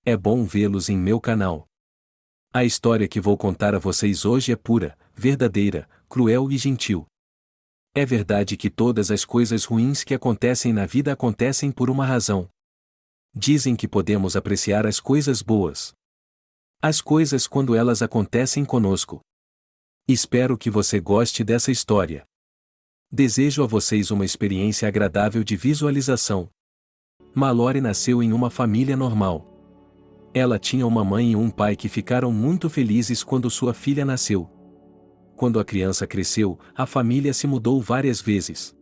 É bom vê-los em meu canal. A história que vou contar a vocês hoje é pura, verdadeira, cruel e gentil. É verdade que todas as coisas ruins que acontecem na vida acontecem por uma razão. Dizem que podemos apreciar as coisas boas. As coisas quando elas acontecem conosco. Espero que você goste dessa história. Desejo a vocês uma experiência agradável de visualização. Mallory nasceu em uma família normal. Ela tinha uma mãe e um pai que ficaram muito felizes quando sua filha nasceu. Quando a criança cresceu, a família se mudou várias vezes.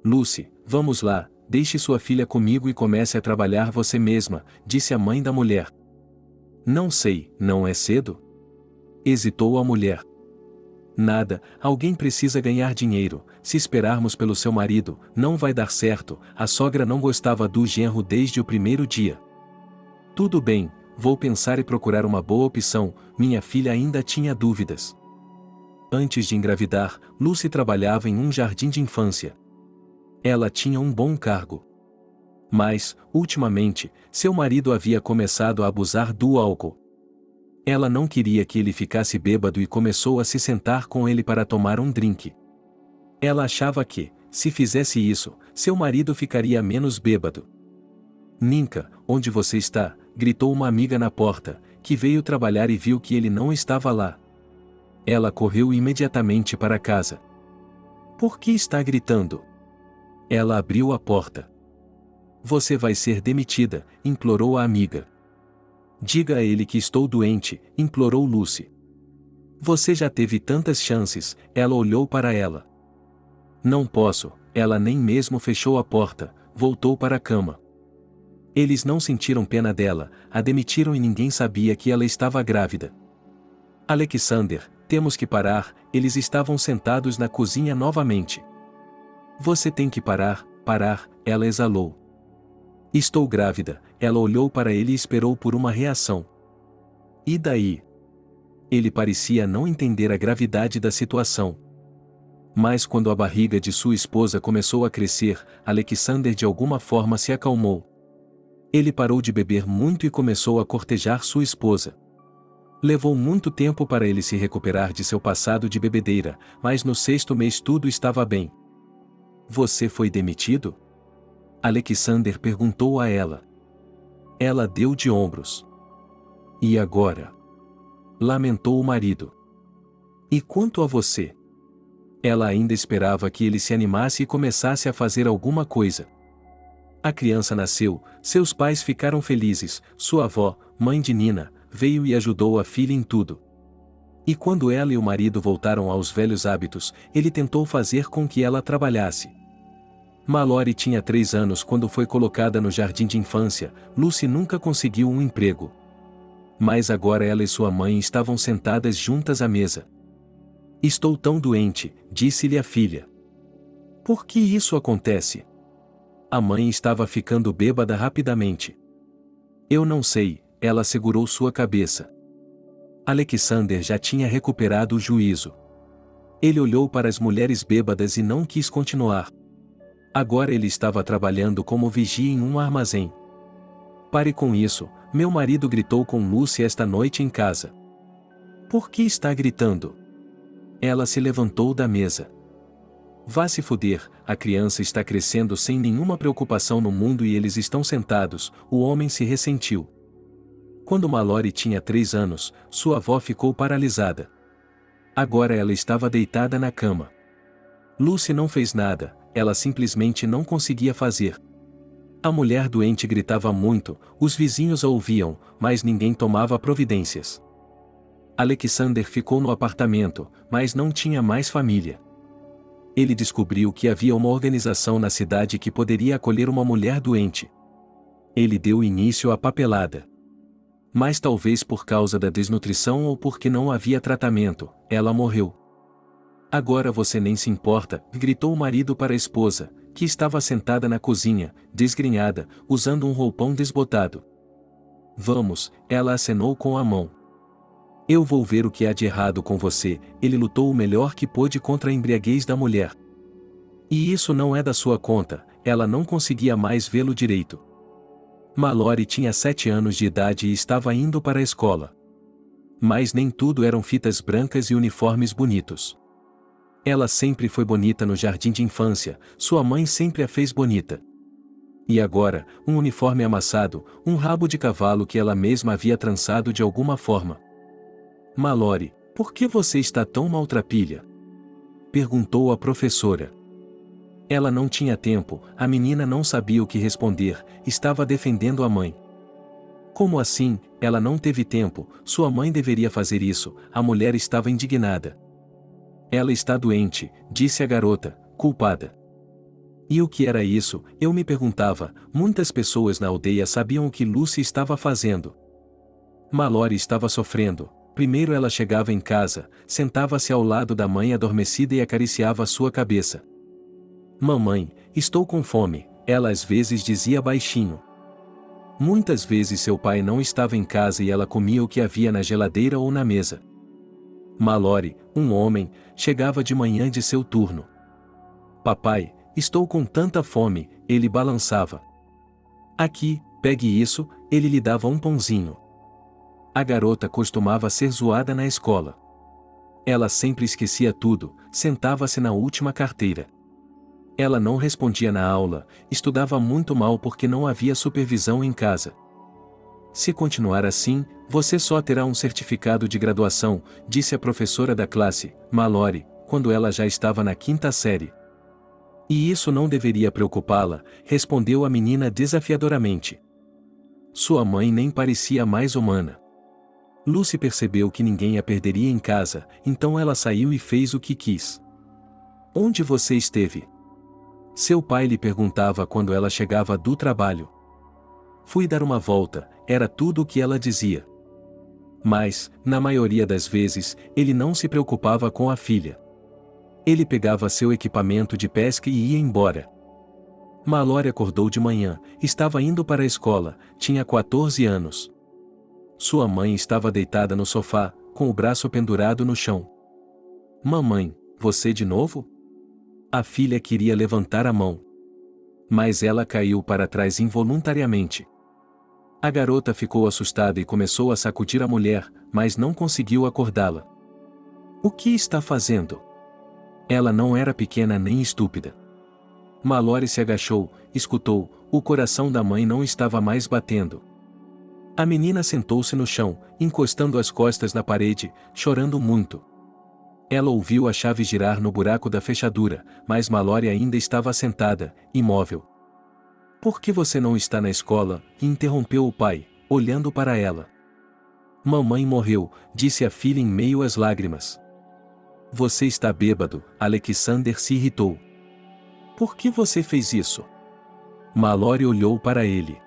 Lucy, vamos lá, deixe sua filha comigo e comece a trabalhar você mesma, disse a mãe da mulher. Não sei, não é cedo? Hesitou a mulher. Nada, alguém precisa ganhar dinheiro, se esperarmos pelo seu marido, não vai dar certo, a sogra não gostava do genro desde o primeiro dia. Tudo bem, vou pensar e procurar uma boa opção, minha filha ainda tinha dúvidas. Antes de engravidar, Lucy trabalhava em um jardim de infância. Ela tinha um bom cargo. Mas, ultimamente, seu marido havia começado a abusar do álcool. Ela não queria que ele ficasse bêbado e começou a se sentar com ele para tomar um drink. Ela achava que, se fizesse isso, seu marido ficaria menos bêbado. Ninka, onde você está? Gritou uma amiga na porta, que veio trabalhar e viu que ele não estava lá. Ela correu imediatamente para casa. Por que está gritando? Ela abriu a porta. Você vai ser demitida, implorou a amiga. Diga a ele que estou doente, implorou Lucy. Você já teve tantas chances, ela olhou para ela. Não posso, ela nem mesmo fechou a porta, voltou para a cama. Eles não sentiram pena dela, a demitiram e ninguém sabia que ela estava grávida. Alexander, temos que parar, eles estavam sentados na cozinha novamente. Você tem que parar, ela exalou. Estou grávida, ela olhou para ele e esperou por uma reação. E daí? Ele parecia não entender a gravidade da situação. Mas quando a barriga de sua esposa começou a crescer, Alexander de alguma forma se acalmou. Ele parou de beber muito e começou a cortejar sua esposa. Levou muito tempo para ele se recuperar de seu passado de bebedeira, mas no 6º mês tudo estava bem. Você foi demitido? Alexander perguntou a ela. Ela deu de ombros. E agora? Lamentou o marido. E quanto a você? Ela ainda esperava que ele se animasse e começasse a fazer alguma coisa. A criança nasceu, seus pais ficaram felizes, sua avó, mãe de Nina, veio e ajudou a filha em tudo. E quando ela e o marido voltaram aos velhos hábitos, ele tentou fazer com que ela trabalhasse. Mallory tinha 3 anos quando foi colocada no jardim de infância, Lucy nunca conseguiu um emprego. Mas agora ela e sua mãe estavam sentadas juntas à mesa. Estou tão doente, disse-lhe a filha. Por que isso acontece? A mãe estava ficando bêbada rapidamente. Eu não sei, ela segurou sua cabeça. Alexander já tinha recuperado o juízo. Ele olhou para as mulheres bêbadas e não quis continuar. Agora ele estava trabalhando como vigia em um armazém. Pare com isso, meu marido gritou com Lucy esta noite em casa. Por que está gritando? Ela se levantou da mesa. Vá se fuder, a criança está crescendo sem nenhuma preocupação no mundo e eles estão sentados, o homem se ressentiu. Quando Mallory tinha 3 anos, sua avó ficou paralisada. Agora ela estava deitada na cama. Lucy não fez nada, ela simplesmente não conseguia fazer. A mulher doente gritava muito, os vizinhos a ouviam, mas ninguém tomava providências. Alexander ficou no apartamento, mas não tinha mais família. Ele descobriu que havia uma organização na cidade que poderia acolher uma mulher doente. Ele deu início à papelada. Mas talvez por causa da desnutrição ou porque não havia tratamento, ela morreu. Agora você nem se importa, gritou o marido para a esposa, que estava sentada na cozinha, desgrenhada, usando um roupão desbotado. Vamos, ela acenou com a mão. Eu vou ver o que há de errado com você, ele lutou o melhor que pôde contra a embriaguez da mulher. E isso não é da sua conta, ela não conseguia mais vê-lo direito. Mallory tinha 7 anos de idade e estava indo para a escola. Mas nem tudo eram fitas brancas e uniformes bonitos. Ela sempre foi bonita no jardim de infância, sua mãe sempre a fez bonita. E agora, um uniforme amassado, um rabo de cavalo que ela mesma havia trançado de alguma forma. Mallory, por que você está tão maltrapilha? Perguntou a professora. Ela não tinha tempo, a menina não sabia o que responder, estava defendendo a mãe. Como assim, ela não teve tempo, sua mãe deveria fazer isso, a mulher estava indignada. Ela está doente, disse a garota, culpada. E o que era isso, eu me perguntava, muitas pessoas na aldeia sabiam o que Lucy estava fazendo. Mallory estava sofrendo. Primeiro ela chegava em casa, sentava-se ao lado da mãe adormecida e acariciava sua cabeça. Mamãe, estou com fome, ela às vezes dizia baixinho. Muitas vezes seu pai não estava em casa e ela comia o que havia na geladeira ou na mesa. Mallory, um homem, chegava de manhã de seu turno. Papai, estou com tanta fome, ele balançava. Aqui, pegue isso, ele lhe dava um pãozinho. A garota costumava ser zoada na escola. Ela sempre esquecia tudo, sentava-se na última carteira. Ela não respondia na aula, estudava muito mal porque não havia supervisão em casa. Se continuar assim, você só terá um certificado de graduação, disse a professora da classe, Mallory, quando ela já estava na 5ª série. E isso não deveria preocupá-la, respondeu a menina desafiadoramente. Sua mãe nem parecia mais humana. Lucy percebeu que ninguém a perderia em casa, então ela saiu e fez o que quis. Onde você esteve? Seu pai lhe perguntava quando ela chegava do trabalho. Fui dar uma volta, era tudo o que ela dizia. Mas, na maioria das vezes, ele não se preocupava com a filha. Ele pegava seu equipamento de pesca e ia embora. Mallory acordou de manhã, estava indo para a escola, tinha 14 anos. Sua mãe estava deitada no sofá, com o braço pendurado no chão. Mamãe, você de novo? A filha queria levantar a mão. Mas ela caiu para trás involuntariamente. A garota ficou assustada e começou a sacudir a mulher, mas não conseguiu acordá-la. O que está fazendo? Ela não era pequena nem estúpida. Mallory se agachou, escutou, o coração da mãe não estava mais batendo. A menina sentou-se no chão, encostando as costas na parede, chorando muito. Ela ouviu a chave girar no buraco da fechadura, mas Mallory ainda estava sentada, imóvel. Por que você não está na escola? Interrompeu o pai, olhando para ela. Mamãe morreu, disse a filha em meio às lágrimas. Você está bêbado, Alexander se irritou. Por que você fez isso? Mallory olhou para ele.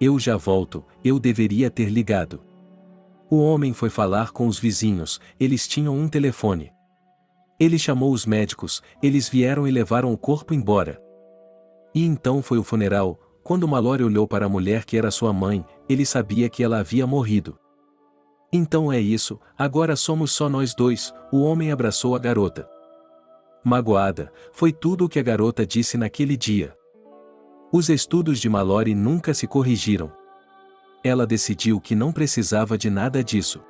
Eu já volto, eu deveria ter ligado. O homem foi falar com os vizinhos, eles tinham um telefone. Ele chamou os médicos, eles vieram e levaram o corpo embora. E então foi o funeral, quando Mallory olhou para a mulher que era sua mãe, ele sabia que ela havia morrido. Então é isso, agora somos só nós dois, o homem abraçou a garota. Magoada, foi tudo o que a garota disse naquele dia. Os estudos de Mallory nunca se corrigiram. Ela decidiu que não precisava de nada disso.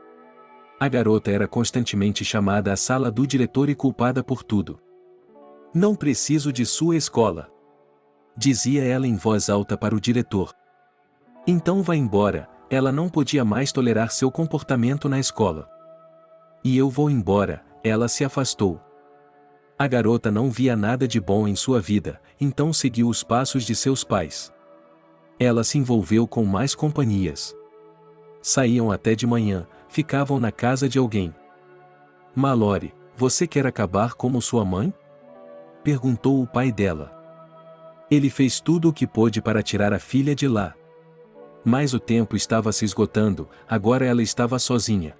A garota era constantemente chamada à sala do diretor e culpada por tudo. Não preciso de sua escola, dizia ela em voz alta para o diretor. Então vá embora, ela não podia mais tolerar seu comportamento na escola. E eu vou embora, ela se afastou. A garota não via nada de bom em sua vida, então seguiu os passos de seus pais. Ela se envolveu com mais companhias. Saíam até de manhã, ficavam na casa de alguém. Mallory, você quer acabar como sua mãe? Perguntou o pai dela. Ele fez tudo o que pôde para tirar a filha de lá. Mas o tempo estava se esgotando, agora ela estava sozinha.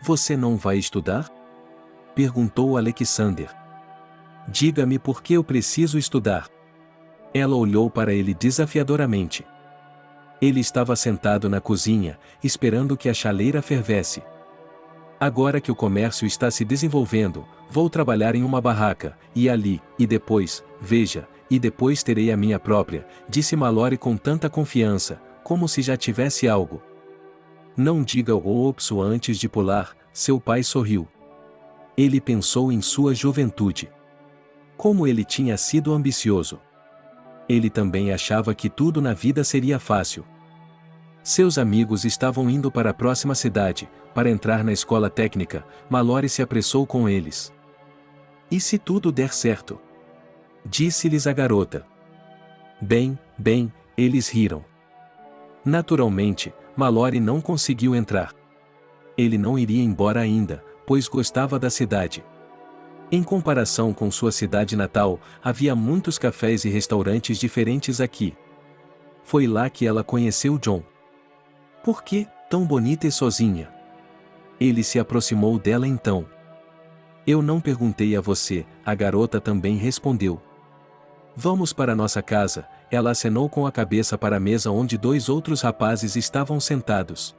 Você não vai estudar? Perguntou Alexander. Diga-me por que eu preciso estudar. Ela olhou para ele desafiadoramente. Ele estava sentado na cozinha, esperando que a chaleira fervesse. Agora que o comércio está se desenvolvendo, vou trabalhar em uma barraca, e ali, e depois, veja, e depois terei a minha própria, disse Mallory com tanta confiança, como se já tivesse algo. Não diga o opso antes de pular, seu pai sorriu. Ele pensou em sua juventude. Como ele tinha sido ambicioso. Ele também achava que tudo na vida seria fácil. Seus amigos estavam indo para a próxima cidade, para entrar na escola técnica. Mallory se apressou com eles. E se tudo der certo? Disse-lhes a garota. Bem, eles riram. Naturalmente, Mallory não conseguiu entrar. Ele não iria embora ainda, pois gostava da cidade. Em comparação com sua cidade natal, havia muitos cafés e restaurantes diferentes aqui. Foi lá que ela conheceu John. Por que, tão bonita e sozinha? Ele se aproximou dela então. Eu não perguntei a você, a garota também respondeu. Vamos para nossa casa, ela acenou com a cabeça para a mesa onde dois outros rapazes estavam sentados.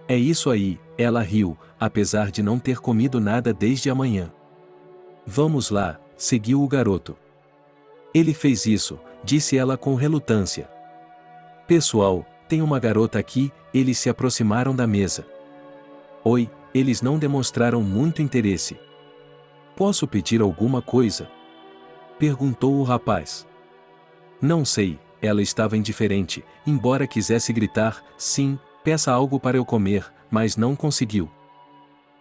É isso aí, ela riu, apesar de não ter comido nada desde a manhã. Vamos lá, seguiu o garoto. Ele fez isso, disse ela com relutância. Pessoal, tem uma garota aqui, eles se aproximaram da mesa. Oi, eles não demonstraram muito interesse. Posso pedir alguma coisa? Perguntou o rapaz. Não sei, ela estava indiferente, embora quisesse gritar, sim, peça algo para eu comer, mas não conseguiu.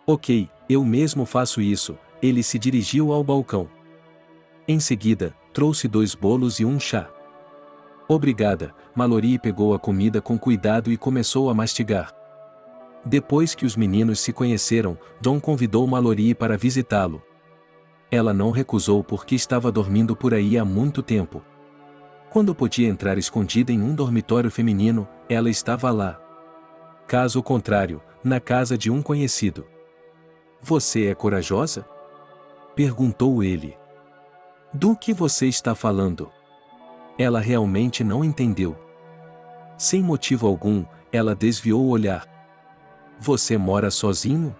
Ok, eu mesmo faço isso, ele se dirigiu ao balcão. Em seguida, trouxe 2 bolos e um chá. Obrigada, Mallory pegou a comida com cuidado e começou a mastigar. Depois que os meninos se conheceram, John convidou Mallory para visitá-lo. Ela não recusou porque estava dormindo por aí há muito tempo. Quando podia entrar escondida em um dormitório feminino, ela estava lá. Caso contrário, na casa de um conhecido. Você é corajosa? Perguntou ele. Do que você está falando? Ela realmente não entendeu. Sem motivo algum, ela desviou o olhar. Você mora sozinho?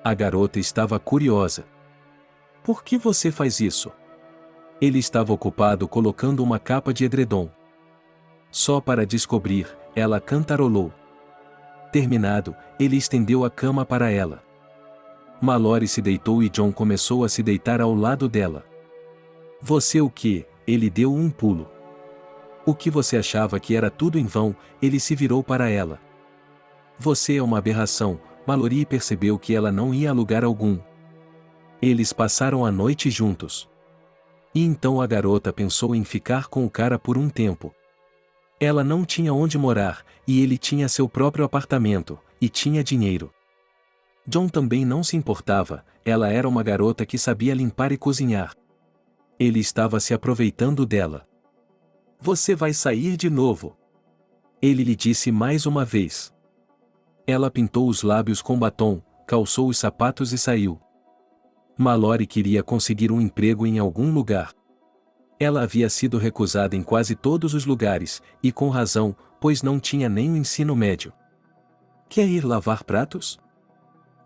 A garota estava curiosa. Por que você faz isso? Ele estava ocupado colocando uma capa de edredom. Só para descobrir, ela cantarolou. Terminado, ele estendeu a cama para ela. Mallory se deitou e John começou a se deitar ao lado dela. Você o quê? Ele deu um pulo. O que você achava que era tudo em vão, ele se virou para ela. Você é uma aberração, Mallory percebeu que ela não ia a lugar algum. Eles passaram a noite juntos. E então a garota pensou em ficar com o cara por um tempo. Ela não tinha onde morar, e ele tinha seu próprio apartamento, e tinha dinheiro. John também não se importava, ela era uma garota que sabia limpar e cozinhar. Ele estava se aproveitando dela. Você vai sair de novo. Ele lhe disse mais uma vez. Ela pintou os lábios com batom, calçou os sapatos e saiu. Mallory queria conseguir um emprego em algum lugar. Ela havia sido recusada em quase todos os lugares, e com razão, pois não tinha nem o ensino médio. Quer ir lavar pratos?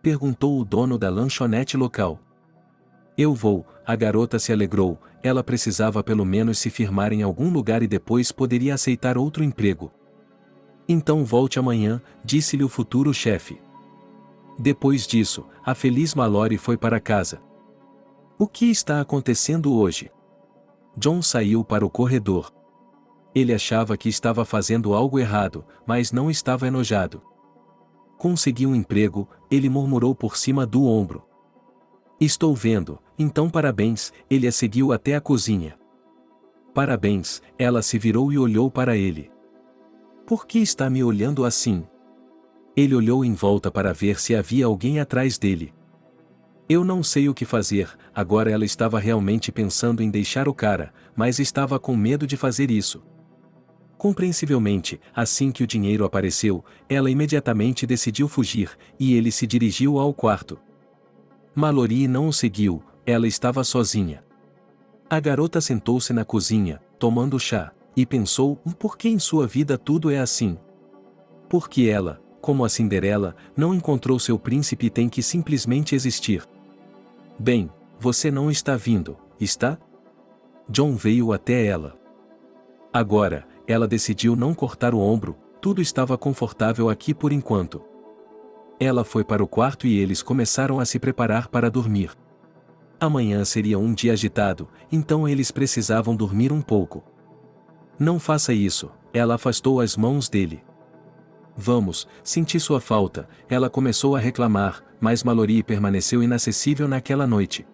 Perguntou o dono da lanchonete local. Eu vou, a garota se alegrou, ela precisava pelo menos se firmar em algum lugar e depois poderia aceitar outro emprego. Então volte amanhã, disse-lhe o futuro chefe. Depois disso, a feliz Mallory foi para casa. O que está acontecendo hoje? John saiu para o corredor. Ele achava que estava fazendo algo errado, mas não estava enojado. Consegui um emprego, ele murmurou por cima do ombro. Estou vendo, então parabéns, ele a seguiu até a cozinha. Parabéns, ela se virou e olhou para ele. Por que está me olhando assim? Ele olhou em volta para ver se havia alguém atrás dele. Eu não sei o que fazer, agora ela estava realmente pensando em deixar o cara, mas estava com medo de fazer isso. Compreensivelmente, assim que o dinheiro apareceu, ela imediatamente decidiu fugir, e ele se dirigiu ao quarto. Mallory não o seguiu, ela estava sozinha. A garota sentou-se na cozinha, tomando chá, e pensou, por que em sua vida tudo é assim? Porque ela, como a Cinderela, não encontrou seu príncipe e tem que simplesmente existir. Bem, você não está vindo, está? John veio até ela. Agora, ela decidiu não cortar o ombro, tudo estava confortável aqui por enquanto. Ela foi para o quarto e eles começaram a se preparar para dormir. Amanhã seria um dia agitado, então eles precisavam dormir um pouco. Não faça isso, ela afastou as mãos dele. Vamos, senti sua falta, ela começou a reclamar, mas Mallory permaneceu inacessível naquela noite.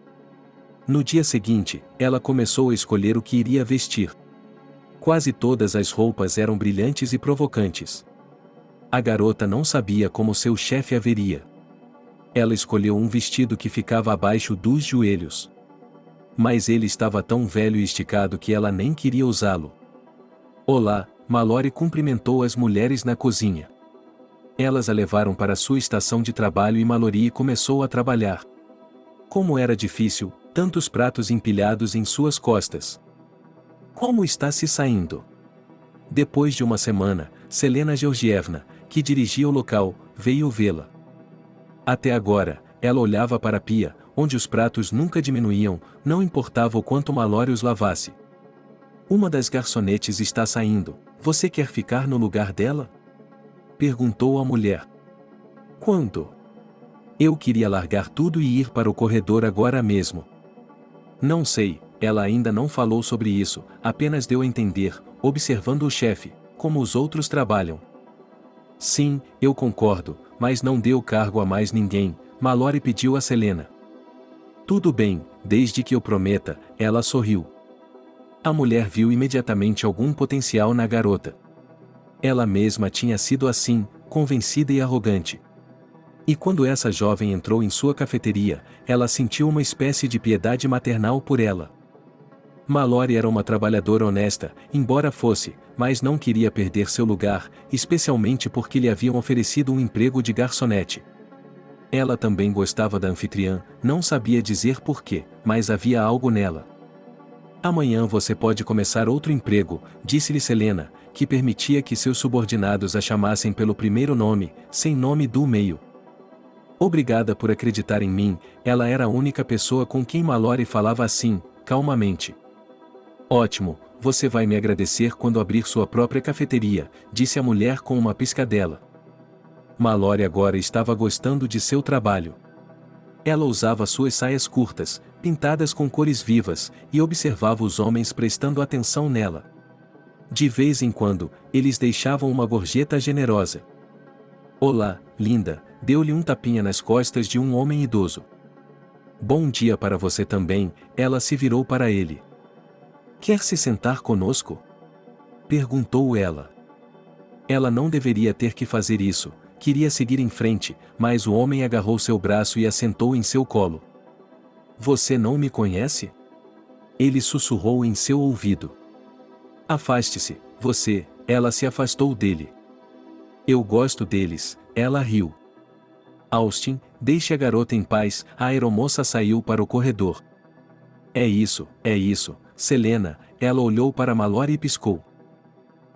No dia seguinte, ela começou a escolher o que iria vestir. Quase todas as roupas eram brilhantes e provocantes. A garota não sabia como seu chefe a veria. Ela escolheu um vestido que ficava abaixo dos joelhos. Mas ele estava tão velho e esticado que ela nem queria usá-lo. Olá, Mallory cumprimentou as mulheres na cozinha. Elas a levaram para sua estação de trabalho e Mallory começou a trabalhar. Como era difícil, tantos pratos empilhados em suas costas. Como está se saindo? Depois de uma semana, Selena Georgievna, que dirigia o local, veio vê-la. Até agora, ela olhava para a pia, onde os pratos nunca diminuíam, não importava o quanto Mallory os lavasse. Uma das garçonetes está saindo, você quer ficar no lugar dela? Perguntou a mulher. Quando? Eu queria largar tudo e ir para o corredor agora mesmo. Não sei, ela ainda não falou sobre isso, apenas deu a entender, observando o chefe, como os outros trabalham. Sim, eu concordo, mas não deu cargo a mais ninguém, Mallory pediu a Selena. Tudo bem, desde que eu prometa, ela sorriu. A mulher viu imediatamente algum potencial na garota. Ela mesma tinha sido assim, convencida e arrogante. E quando essa jovem entrou em sua cafeteria, ela sentiu uma espécie de piedade maternal por ela. Mallory era uma trabalhadora honesta, embora fosse, mas não queria perder seu lugar, especialmente porque lhe haviam oferecido um emprego de garçonete. Ela também gostava da anfitriã, não sabia dizer porquê, mas havia algo nela. Amanhã você pode começar outro emprego, disse-lhe Selena, que permitia que seus subordinados a chamassem pelo primeiro nome, sem nome do meio. Obrigada por acreditar em mim, ela era a única pessoa com quem Mallory falava assim, calmamente. Ótimo, você vai me agradecer quando abrir sua própria cafeteria, disse a mulher com uma piscadela. Mallory agora estava gostando de seu trabalho. Ela usava suas saias curtas, pintadas com cores vivas, e observava os homens prestando atenção nela. De vez em quando, eles deixavam uma gorjeta generosa. Olá, linda, deu-lhe um tapinha nas costas de um homem idoso. Bom dia para você também, ela se virou para ele. Quer se sentar conosco? Perguntou ela. Ela não deveria ter que fazer isso, queria seguir em frente, mas o homem agarrou seu braço e a sentou em seu colo. Você não me conhece? Ele sussurrou em seu ouvido. Afaste-se, você, ela se afastou dele. Eu gosto deles, ela riu. Austin, deixe a garota em paz, a aeromoça saiu para o corredor. É isso, Selena, ela olhou para Mallory e piscou.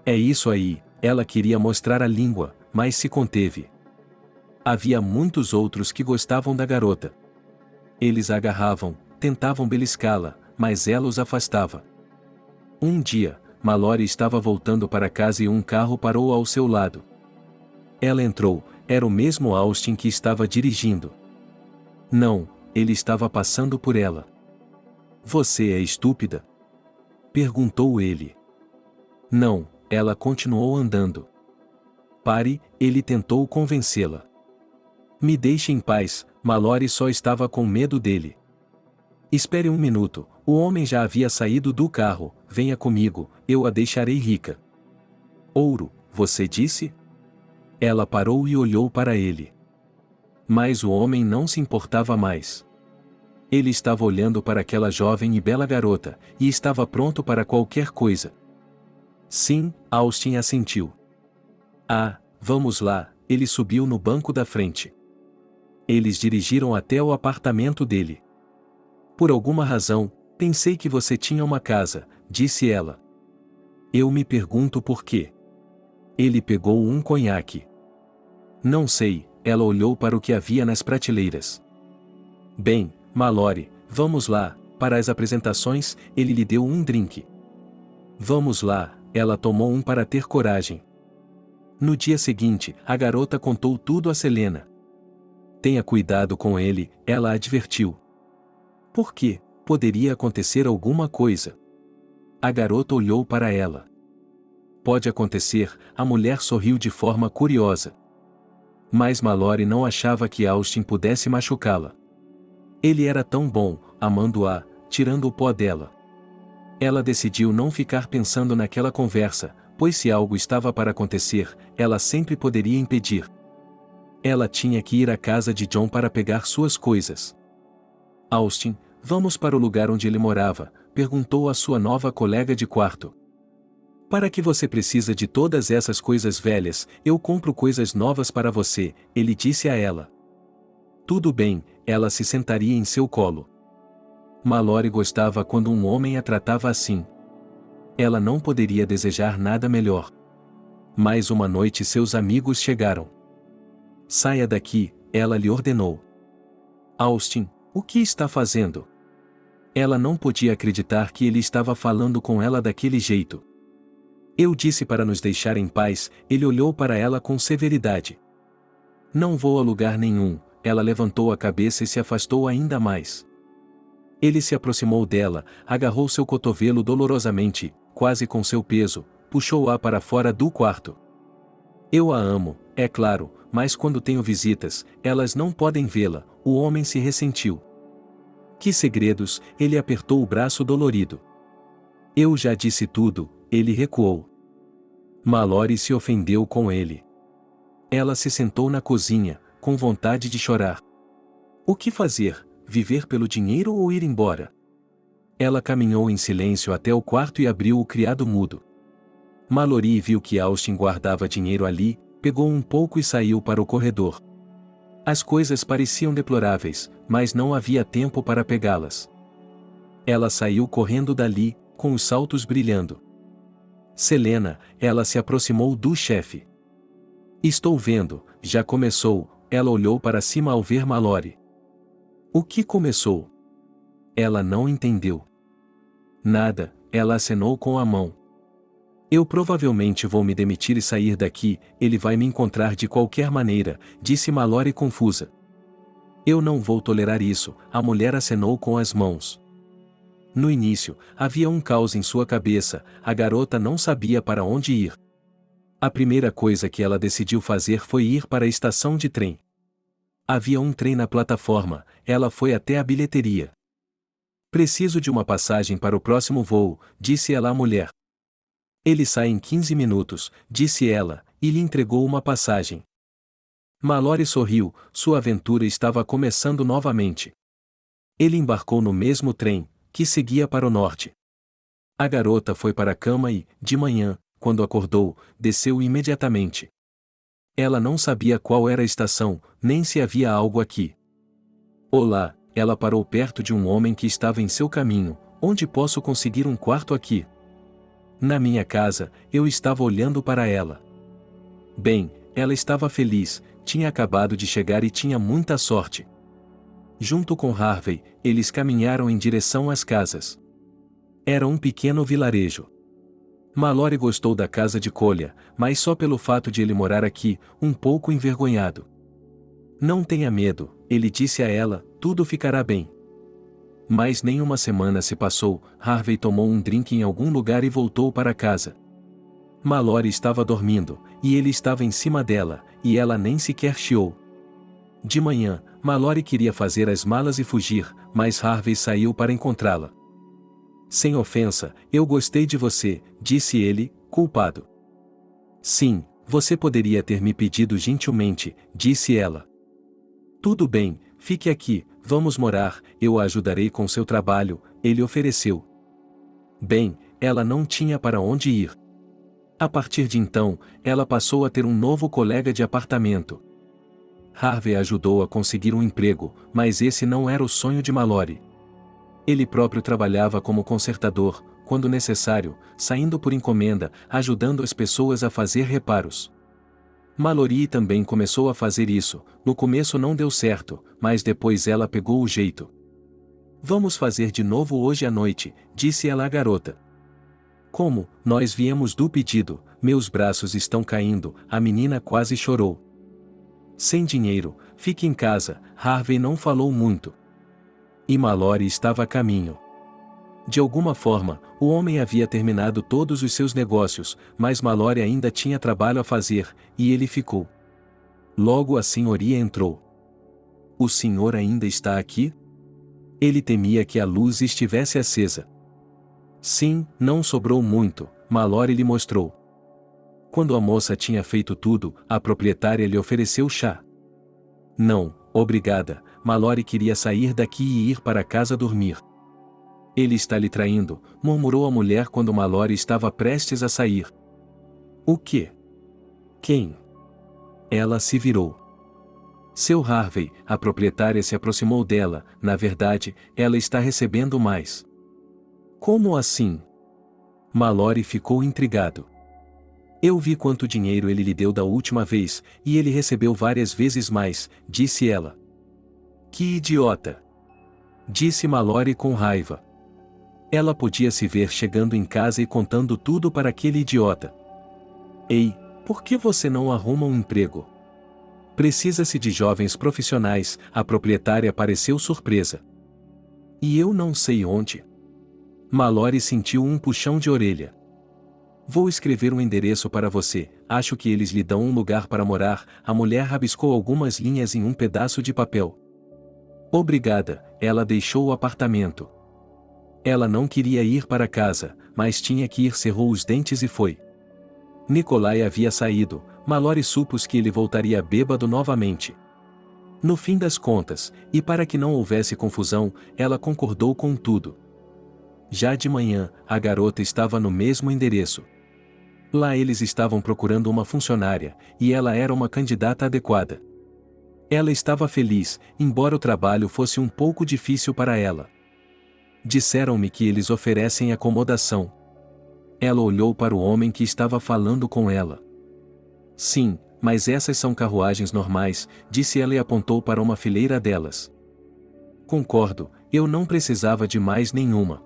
É isso aí, ela queria mostrar a língua, mas se conteve. Havia muitos outros que gostavam da garota. Eles a agarravam, tentavam beliscá-la, mas ela os afastava. Um dia, Mallory estava voltando para casa e um carro parou ao seu lado. Ela entrou, era o mesmo Austin que estava dirigindo. Não, ele estava passando por ela. Você é estúpida? Perguntou ele. Não, ela continuou andando. Pare, ele tentou convencê-la. Me deixe em paz, Mallory só estava com medo dele. Espere um minuto, o homem já havia saído do carro, venha comigo, eu a deixarei rica. Ouro, você disse? Ela parou e olhou para ele. Mas o homem não se importava mais. Ele estava olhando para aquela jovem e bela garota, e estava pronto para qualquer coisa. Sim, Austin assentiu. Ah, vamos lá, ele subiu no banco da frente. Eles dirigiram até o apartamento dele. Por alguma razão, pensei que você tinha uma casa, disse ela. Eu me pergunto por quê. Ele pegou um conhaque. Não sei, ela olhou para o que havia nas prateleiras. Bem, Mallory, vamos lá, Para as apresentações, ele lhe deu um drink. Vamos lá, ela tomou um para ter coragem. No dia seguinte, a garota contou tudo a Selena. Tenha cuidado com ele, ela advertiu. Por quê? Poderia acontecer alguma coisa. A garota olhou para ela. Pode acontecer, a mulher sorriu de forma curiosa. Mas Mallory não achava que Austin pudesse machucá-la. Ele era tão bom, amando-a, tirando o pó dela. Ela decidiu não ficar pensando naquela conversa, pois se algo estava para acontecer, ela sempre poderia impedir. Ela tinha que ir à casa de John para pegar suas coisas. Austin, vamos para o lugar onde ele morava, perguntou a sua nova colega de quarto. Para que você precisa de todas essas coisas velhas, eu compro coisas novas para você, ele disse a ela. Tudo bem, ela se sentaria em seu colo. Mallory gostava quando um homem a tratava assim. Ela não poderia desejar nada melhor. Mais uma noite seus amigos chegaram. Saia daqui, ela lhe ordenou. Austin, o que está fazendo? Ela não podia acreditar que ele estava falando com ela daquele jeito. Eu disse para nos deixar em paz, ele olhou para ela com severidade. Não vou a lugar nenhum, ela levantou a cabeça e se afastou ainda mais. Ele se aproximou dela, agarrou seu cotovelo dolorosamente, quase com seu peso, puxou-a para fora do quarto. Eu a amo, é claro, mas quando tenho visitas, elas não podem vê-la, o homem se ressentiu. Que segredos, ele apertou o braço dolorido. Eu já disse tudo, ele recuou. Mallory se ofendeu com ele. Ela se sentou na cozinha, com vontade de chorar. O que fazer? Viver pelo dinheiro ou ir embora? Ela caminhou em silêncio até o quarto e abriu o criado mudo. Mallory viu que Austin guardava dinheiro ali, pegou um pouco e saiu para o corredor. As coisas pareciam deploráveis, mas não havia tempo para pegá-las. Ela saiu correndo dali, com os saltos brilhando. Selena, ela se aproximou do chefe. Estou vendo, já começou, ela olhou para cima ao ver Mallory. O que começou? Ela não entendeu. Nada, ela acenou com a mão. Eu provavelmente vou me demitir e sair daqui, ele vai me encontrar de qualquer maneira, disse Mallory confusa. Eu não vou tolerar isso, a mulher acenou com as mãos. No início, havia um caos em sua cabeça, a garota não sabia para onde ir. A primeira coisa que ela decidiu fazer foi ir para a estação de trem. Havia um trem na plataforma, ela foi até a bilheteria. Preciso de uma passagem para o próximo voo, disse ela à mulher. Ele sai em 15 minutos, disse ela, e lhe entregou uma passagem. Mallory sorriu, sua aventura estava começando novamente. Ele embarcou no mesmo trem, que seguia para o norte. A garota foi para a cama e, de manhã, quando acordou, desceu imediatamente. Ela não sabia qual era a estação, nem se havia algo aqui. Olá, ela parou perto de um homem que estava em seu caminho. Onde posso conseguir um quarto aqui? Na minha casa, eu estava olhando para ela. Bem, ela estava feliz, tinha acabado de chegar e tinha muita sorte. Junto com Harvey, eles caminharam em direção às casas. Era um pequeno vilarejo. Mallory gostou da casa de Colha, mas só pelo fato de ele morar aqui, um pouco envergonhado. Não tenha medo, ele disse a ela, tudo ficará bem. Mas nem uma semana se passou, Harvey tomou um drink em algum lugar e voltou para casa. Mallory estava dormindo, e ele estava em cima dela, e ela nem sequer chiou. De manhã, Mallory queria fazer as malas e fugir, mas Harvey saiu para encontrá-la. Sem ofensa, eu gostei de você, disse ele, culpado. Sim, você poderia ter me pedido gentilmente, disse ela. Tudo bem, fique aqui, vamos morar, eu a ajudarei com seu trabalho, ele ofereceu. Bem, ela não tinha para onde ir. A partir de então, ela passou a ter um novo colega de apartamento. Harvey ajudou a conseguir um emprego, mas esse não era o sonho de Mallory. Ele próprio trabalhava como consertador, quando necessário, saindo por encomenda, ajudando as pessoas a fazer reparos. Mallory também começou a fazer isso, no começo não deu certo, mas depois ela pegou o jeito. Vamos fazer de novo hoje à noite, disse ela à garota. Como, nós viemos do pedido, meus braços estão caindo, a menina quase chorou. Sem dinheiro, fique em casa, Harvey não falou muito. E Mallory estava a caminho. De alguma forma, o homem havia terminado todos os seus negócios, mas Mallory ainda tinha trabalho a fazer, e ele ficou. Logo a senhoria entrou. O senhor ainda está aqui? Ele temia que a luz estivesse acesa. Sim, não sobrou muito, Mallory lhe mostrou. Quando a moça tinha feito tudo, a proprietária lhe ofereceu chá. Não, obrigada, Mallory queria sair daqui e ir para casa dormir. Ele está lhe traindo, murmurou a mulher quando Mallory estava prestes a sair. O quê? Quem? Ela se virou. Seu Harvey, a proprietária se aproximou dela, na verdade, ela está recebendo mais. Como assim? Mallory ficou intrigado. Eu vi quanto dinheiro ele lhe deu da última vez, e ele recebeu várias vezes mais, disse ela. Que idiota! Disse Mallory com raiva. Ela podia se ver chegando em casa e contando tudo para aquele idiota. Ei, por que você não arruma um emprego? Precisa-se de jovens profissionais, a proprietária pareceu surpresa. E eu não sei onde. Mallory sentiu um puxão de orelha. Vou escrever um endereço para você, acho que eles lhe dão um lugar para morar, a mulher rabiscou algumas linhas em um pedaço de papel. Obrigada, ela deixou o apartamento. Ela não queria ir para casa, mas tinha que ir, cerrou os dentes e foi. Nikolai havia saído, Mallory supôs que ele voltaria bêbado novamente. No fim das contas, e para que não houvesse confusão, ela concordou com tudo. Já de manhã, a garota estava no mesmo endereço. Lá eles estavam procurando uma funcionária, e ela era uma candidata adequada. Ela estava feliz, embora o trabalho fosse um pouco difícil para ela. Disseram-me que eles oferecem acomodação. Ela olhou para o homem que estava falando com ela. Sim, mas essas são carruagens normais, disse ela e apontou para uma fileira delas. Concordo, eu não precisava de mais nenhuma.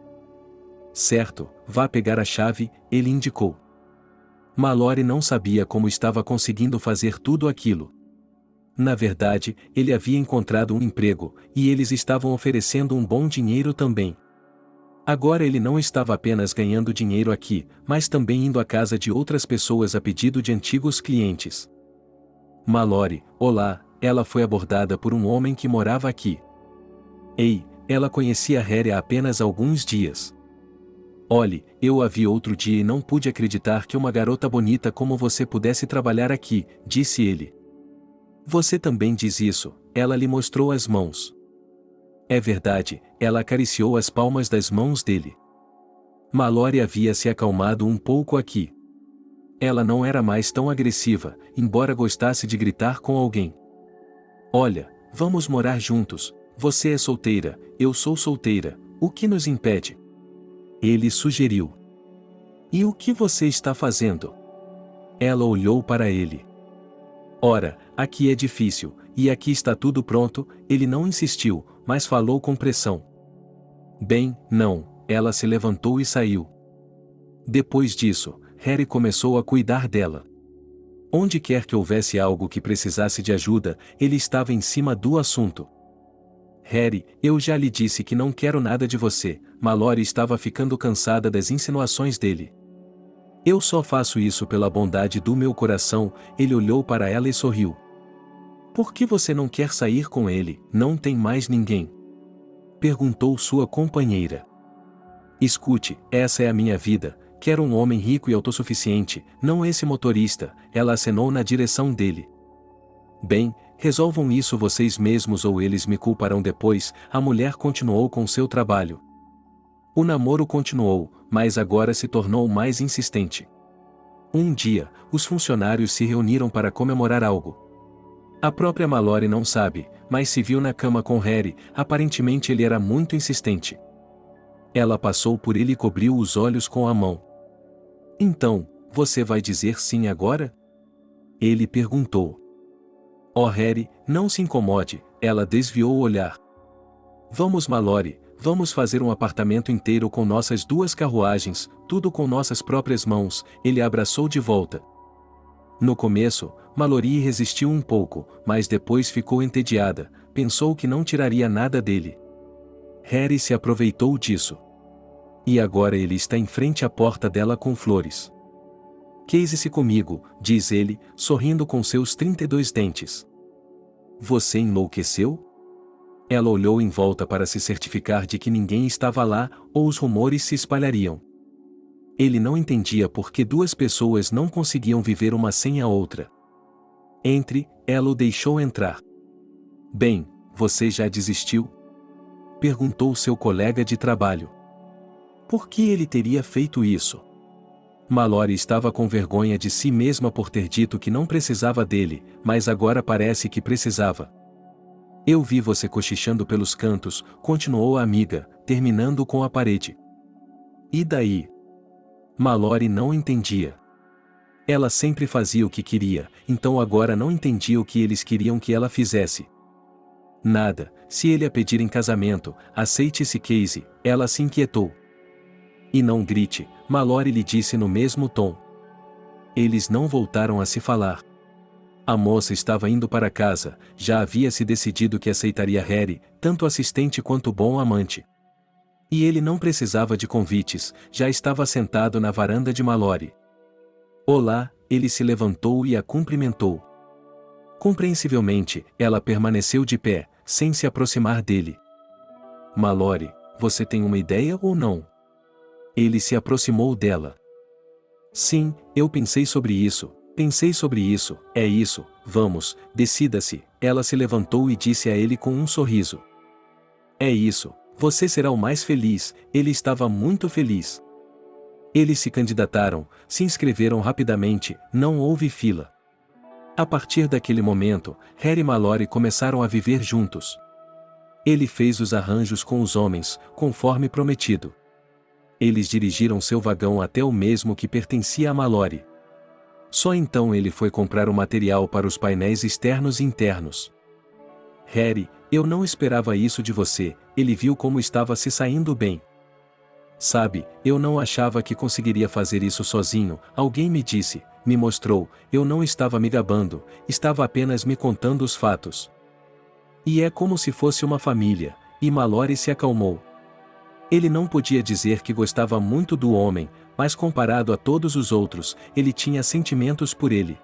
Certo, vá pegar a chave, ele indicou. Mallory não sabia como estava conseguindo fazer tudo aquilo. Na verdade, ele havia encontrado um emprego, e eles estavam oferecendo um bom dinheiro também. Agora ele não estava apenas ganhando dinheiro aqui, mas também indo à casa de outras pessoas a pedido de antigos clientes. Mallory, olá, ela foi abordada por um homem que morava aqui. Ei, ela conhecia Harry há apenas alguns dias. Olhe, eu a vi outro dia e não pude acreditar que uma garota bonita como você pudesse trabalhar aqui, disse ele. Você também diz isso, ela lhe mostrou as mãos. É verdade, ela acariciou as palmas das mãos dele. Mallory havia se acalmado um pouco aqui. Ela não era mais tão agressiva, embora gostasse de gritar com alguém. Olha, vamos morar juntos, você é solteira, eu sou solteira, o que nos impede? Ele sugeriu. E o que você está fazendo? Ela olhou para ele. Ora, aqui é difícil, e aqui está tudo pronto, ele não insistiu, mas falou com pressão. Bem, não, ela se levantou e saiu. Depois disso, Harry começou a cuidar dela. Onde quer que houvesse algo que precisasse de ajuda, ele estava em cima do assunto. Harry, eu já lhe disse que não quero nada de você, Mallory estava ficando cansada das insinuações dele. Eu só faço isso pela bondade do meu coração, ele olhou para ela e sorriu. Por que você não quer sair com ele, não tem mais ninguém? Perguntou sua companheira. Escute, essa é a minha vida, quero um homem rico e autossuficiente, não esse motorista, ela acenou na direção dele. Bem, resolvam isso vocês mesmos ou eles me culparão depois, a mulher continuou com seu trabalho. O namoro continuou, mas agora se tornou mais insistente. Um dia, os funcionários se reuniram para comemorar algo. A própria Mallory não sabe, mas se viu na cama com Harry, aparentemente ele era muito insistente. Ela passou por ele e cobriu os olhos com a mão. Então, você vai dizer sim agora? Ele perguntou. Oh Harry, não se incomode, ela desviou o olhar. Vamos Mallory, vamos fazer um apartamento inteiro com nossas 2 carruagens, tudo com nossas próprias mãos, ele a abraçou de volta. No começo, Mallory resistiu um pouco, mas depois ficou entediada, pensou que não tiraria nada dele. Harry se aproveitou disso. E agora ele está em frente à porta dela com flores. Case-se comigo, diz ele, sorrindo com seus 32 dentes. Você enlouqueceu? Ela olhou em volta para se certificar de que ninguém estava lá, ou os rumores se espalhariam. Ele não entendia por que 2 pessoas não conseguiam viver uma sem a outra. Entre, ela o deixou entrar. Bem, você já desistiu? Perguntou seu colega de trabalho. Por que ele teria feito isso? Mallory estava com vergonha de si mesma por ter dito que não precisava dele, mas agora parece que precisava. Eu vi você cochichando pelos cantos, continuou a amiga, terminando com a parede. E daí? Mallory não entendia. Ela sempre fazia o que queria, então agora não entendia o que eles queriam que ela fizesse. Nada, se ele a pedir em casamento, aceite-se Casey, ela se inquietou. E não grite, Mallory lhe disse no mesmo tom. Eles não voltaram a se falar. A moça estava indo para casa, já havia se decidido que aceitaria Harry, tanto assistente quanto bom amante. E ele não precisava de convites, já estava sentado na varanda de Mallory. Olá, ele se levantou e a cumprimentou. Compreensivelmente, ela permaneceu de pé, sem se aproximar dele. Mallory, você tem uma ideia ou não? Ele se aproximou dela. Sim, eu pensei sobre isso, é isso, vamos, decida-se. Ela se levantou e disse a ele com um sorriso. É isso, você será o mais feliz, ele estava muito feliz. Eles se candidataram, se inscreveram rapidamente, não houve fila. A partir daquele momento, Harry e Mallory começaram a viver juntos. Ele fez os arranjos com os homens, conforme prometido. Eles dirigiram seu vagão até o mesmo que pertencia a Mallory. Só então ele foi comprar o material para os painéis externos e internos. Harry, eu não esperava isso de você, ele viu como estava se saindo bem. Sabe, eu não achava que conseguiria fazer isso sozinho, alguém me disse, me mostrou, eu não estava me gabando, estava apenas me contando os fatos. E é como se fosse uma família, e Mallory se acalmou. Ele não podia dizer que gostava muito do homem, mas comparado a todos os outros, ele tinha sentimentos por ele.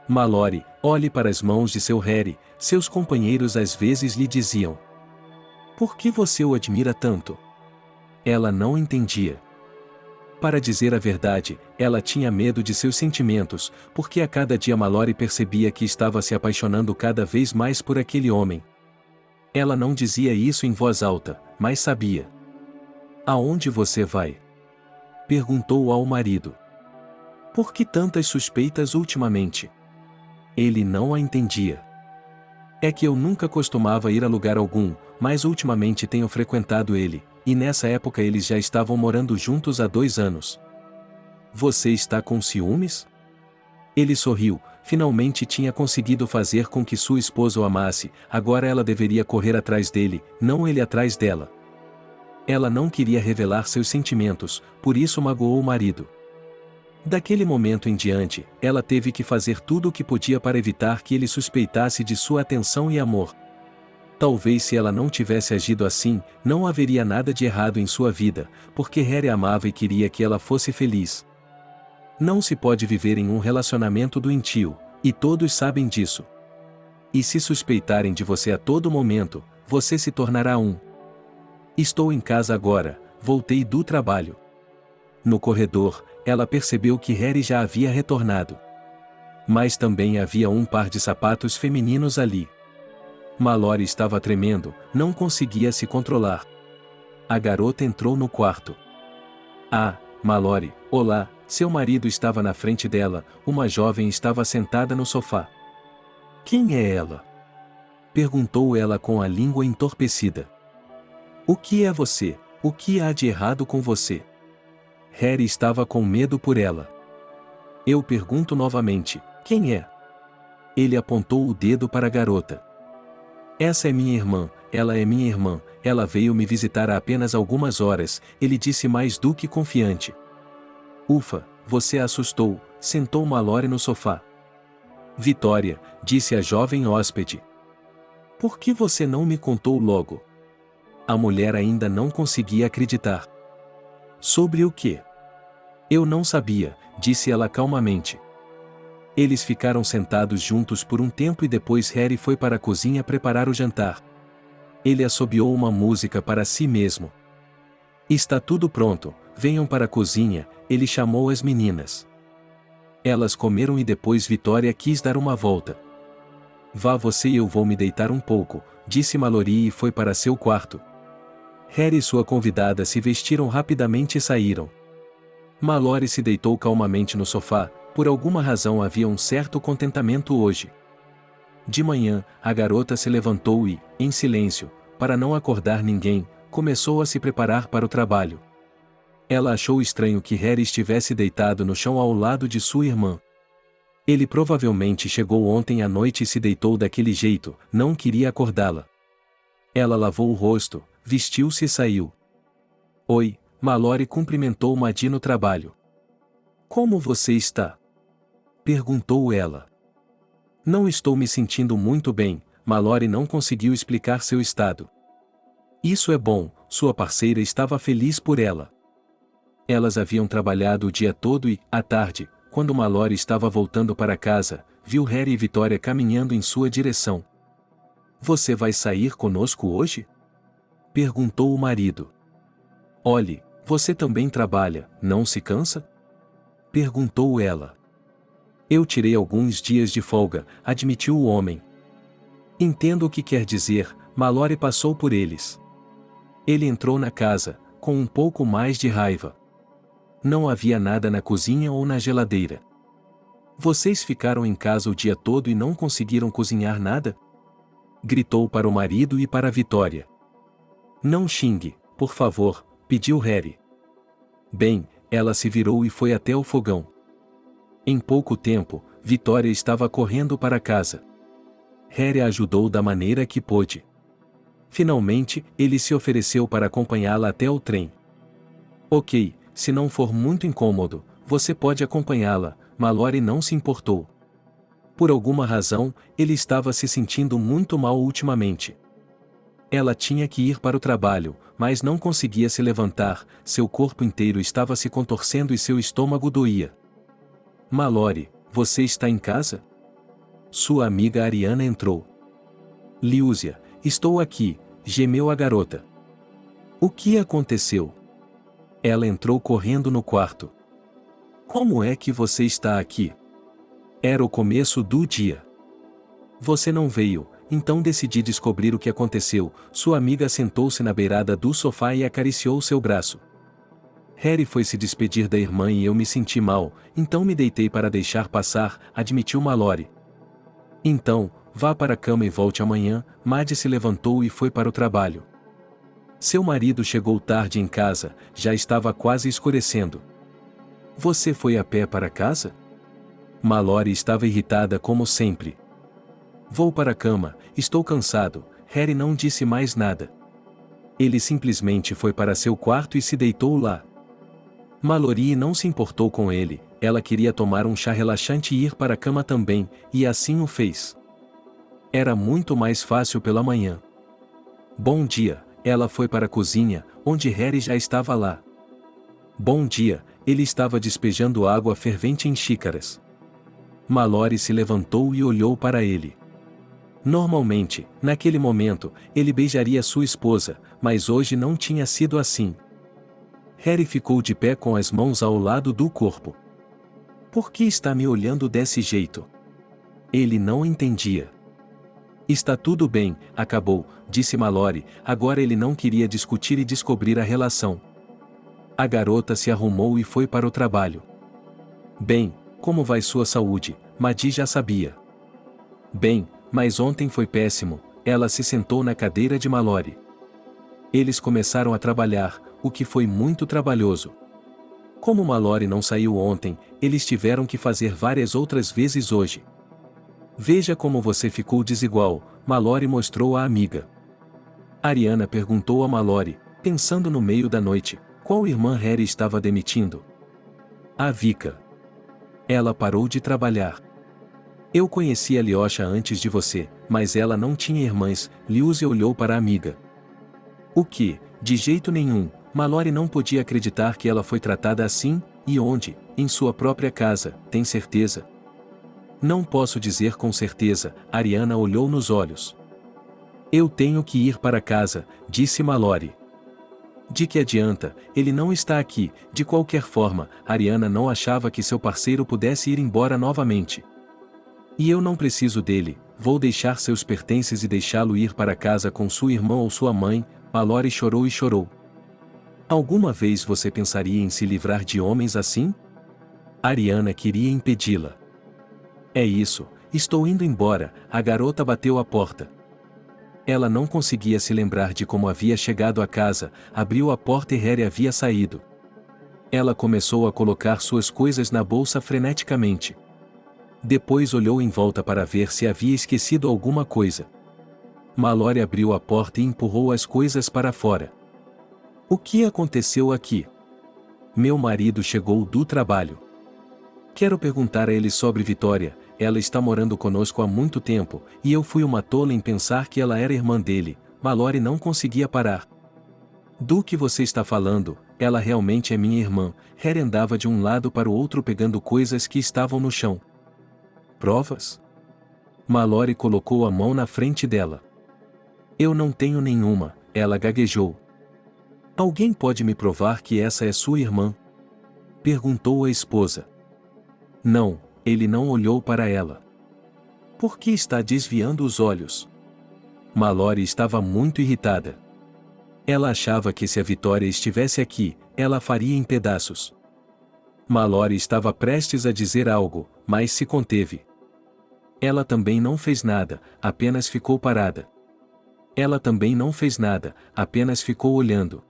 Mallory, olhe para as mãos de seu Harry, seus companheiros às vezes lhe diziam. Por que você o admira tanto? Ela não entendia. Para dizer a verdade, ela tinha medo de seus sentimentos, porque a cada dia Mallory percebia que estava se apaixonando cada vez mais por aquele homem. Ela não dizia isso em voz alta, mas sabia. Aonde você vai? Perguntou ao marido. Por que tantas suspeitas ultimamente? Ele não a entendia. É que eu nunca costumava ir a lugar algum, mas ultimamente tenho frequentado ele, e nessa época eles já estavam morando juntos há 2 anos. Você está com ciúmes? Ele sorriu, finalmente tinha conseguido fazer com que sua esposa o amasse, agora ela deveria correr atrás dele, não ele atrás dela. Ela não queria revelar seus sentimentos, por isso magoou o marido. Daquele momento em diante, ela teve que fazer tudo o que podia para evitar que ele suspeitasse de sua atenção e amor. Talvez se ela não tivesse agido assim, não haveria nada de errado em sua vida, porque Harry amava e queria que ela fosse feliz. Não se pode viver em um relacionamento doentio, e todos sabem disso. E se suspeitarem de você a todo momento, você se tornará um. Estou em casa agora, voltei do trabalho. No corredor, ela percebeu que Harry já havia retornado. Mas também havia um par de sapatos femininos ali. Mallory estava tremendo, não conseguia se controlar. A garota entrou no quarto. Ah, Mallory, olá, seu marido estava na frente dela, uma jovem estava sentada no sofá. Quem é ela? Perguntou ela com a língua entorpecida. O que é você? O que há de errado com você? Harry estava com medo por ela. Eu pergunto novamente, quem é? Ele apontou o dedo para a garota. Essa é minha irmã, ela é minha irmã, ela veio me visitar há apenas algumas horas, ele disse mais do que confiante. Ufa, você a assustou, sentou Mallory no sofá. Vitória, disse a jovem hóspede. Por que você não me contou logo? A mulher ainda não conseguia acreditar. Sobre o quê? Eu não sabia, disse ela calmamente. Eles ficaram sentados juntos por um tempo e depois Harry foi para a cozinha preparar o jantar. Ele assobiou uma música para si mesmo. Está tudo pronto, venham para a cozinha, ele chamou as meninas. Elas comeram e depois Vitória quis dar uma volta. Vá você e eu vou me deitar um pouco, disse Mallory e foi para seu quarto. Harry e sua convidada se vestiram rapidamente e saíram. Mallory se deitou calmamente no sofá, por alguma razão havia um certo contentamento hoje. De manhã, a garota se levantou e, em silêncio, para não acordar ninguém, começou a se preparar para o trabalho. Ela achou estranho que Harry estivesse deitado no chão ao lado de sua irmã. Ele provavelmente chegou ontem à noite e se deitou daquele jeito, não queria acordá-la. Ela lavou o rosto, vestiu-se e saiu. Oi, Mallory cumprimentou Maddie no trabalho. Como você está? Perguntou ela. Não estou me sentindo muito bem, Mallory não conseguiu explicar seu estado. Isso é bom, sua parceira estava feliz por ela. Elas haviam trabalhado o dia todo e, à tarde, quando Mallory estava voltando para casa, viu Harry e Vitória caminhando em sua direção. Você vai sair conosco hoje? Perguntou o marido. Olhe, você também trabalha, não se cansa? Perguntou ela. Eu tirei alguns dias de folga, admitiu o homem. Entendo o que quer dizer, Mallory passou por eles. Ele entrou na casa, com um pouco mais de raiva. Não havia nada na cozinha ou na geladeira. Vocês ficaram em casa o dia todo e não conseguiram cozinhar nada? Gritou para o marido e para Vitória. Não xingue, por favor, pediu Harry. Bem, ela se virou e foi até o fogão. Em pouco tempo, Vitória estava correndo para casa. Harry a ajudou da maneira que pôde. Finalmente, ele se ofereceu para acompanhá-la até o trem. Ok, se não for muito incômodo, você pode acompanhá-la, Mallory não se importou. Por alguma razão, ele estava se sentindo muito mal ultimamente. Ela tinha que ir para o trabalho, mas não conseguia se levantar, seu corpo inteiro estava se contorcendo e seu estômago doía. Mallory, você está em casa? Sua amiga Ariana entrou. Lúcia, estou aqui, gemeu a garota. O que aconteceu? Ela entrou correndo no quarto. Como é que você está aqui? Era o começo do dia. Você não veio, então decidi descobrir o que aconteceu. Sua amiga sentou-se na beirada do sofá e acariciou seu braço. Harry foi se despedir da irmã e eu me senti mal, então me deitei para deixar passar, admitiu Mallory. Então, vá para a cama e volte amanhã. Maddie se levantou e foi para o trabalho. Seu marido chegou tarde em casa, já estava quase escurecendo. Você foi a pé para casa? Mallory estava irritada como sempre. Vou para a cama, estou cansado. Harry não disse mais nada. Ele simplesmente foi para seu quarto e se deitou lá. Mallory não se importou com ele, ela queria tomar um chá relaxante e ir para a cama também, e assim o fez. Era muito mais fácil pela manhã. Bom dia, ela foi para a cozinha, onde Harry já estava lá. Bom dia, ele estava despejando água fervente em xícaras. Mallory se levantou e olhou para ele. Normalmente, naquele momento, ele beijaria sua esposa, mas hoje não tinha sido assim. Harry ficou de pé com as mãos ao lado do corpo. Por que está me olhando desse jeito? Ele não entendia. Está tudo bem, acabou, disse Mallory, agora ele não queria discutir e descobrir a relação. A garota se arrumou e foi para o trabalho. Bem, como vai sua saúde? Maddie já sabia. Bem, mas ontem foi péssimo, ela se sentou na cadeira de Mallory. Eles começaram a trabalhar, o que foi muito trabalhoso. Como Mallory não saiu ontem, eles tiveram que fazer várias outras vezes hoje. Veja como você ficou desigual, Mallory mostrou à amiga. Ariana perguntou a Mallory, pensando no meio da noite, qual irmã Harry estava demitindo. A Vika. Ela parou de trabalhar. Eu conheci a Lyosha antes de você, mas ela não tinha irmãs. Lyusia olhou para a amiga. O que? De jeito nenhum. Mallory não podia acreditar que ela foi tratada assim, e onde? Em sua própria casa, tem certeza? Não posso dizer com certeza, Ariana olhou nos olhos. Eu tenho que ir para casa, disse Mallory. De que adianta, ele não está aqui. De qualquer forma, Ariana não achava que seu parceiro pudesse ir embora novamente. E eu não preciso dele, vou deixar seus pertences e deixá-lo ir para casa com sua irmã ou sua mãe. Mallory chorou e chorou. Alguma vez você pensaria em se livrar de homens assim? Ariana queria impedi-la. É isso, estou indo embora. A garota bateu à porta. Ela não conseguia se lembrar de como havia chegado à casa, abriu a porta e Harry havia saído. Ela começou a colocar suas coisas na bolsa freneticamente. Depois olhou em volta para ver se havia esquecido alguma coisa. Mallory abriu a porta e empurrou as coisas para fora. O que aconteceu aqui? Meu marido chegou do trabalho. Quero perguntar a ele sobre Vitória. Ela está morando conosco há muito tempo, e eu fui uma tola em pensar que ela era irmã dele. Mallory não conseguia parar. Do que você está falando? Ela realmente é minha irmã. Harry andava de um lado para o outro pegando coisas que estavam no chão. Provas? Mallory colocou a mão na frente dela. Eu não tenho nenhuma, ela gaguejou. Alguém pode me provar que essa é sua irmã? Perguntou a esposa. Não, ele não olhou para ela. Por que está desviando os olhos? Mallory estava muito irritada. Ela achava que se a Vitória estivesse aqui, ela a faria em pedaços. Mallory estava prestes a dizer algo, mas se conteve. Ela também não fez nada, apenas ficou parada. Ela também não fez nada, apenas ficou olhando.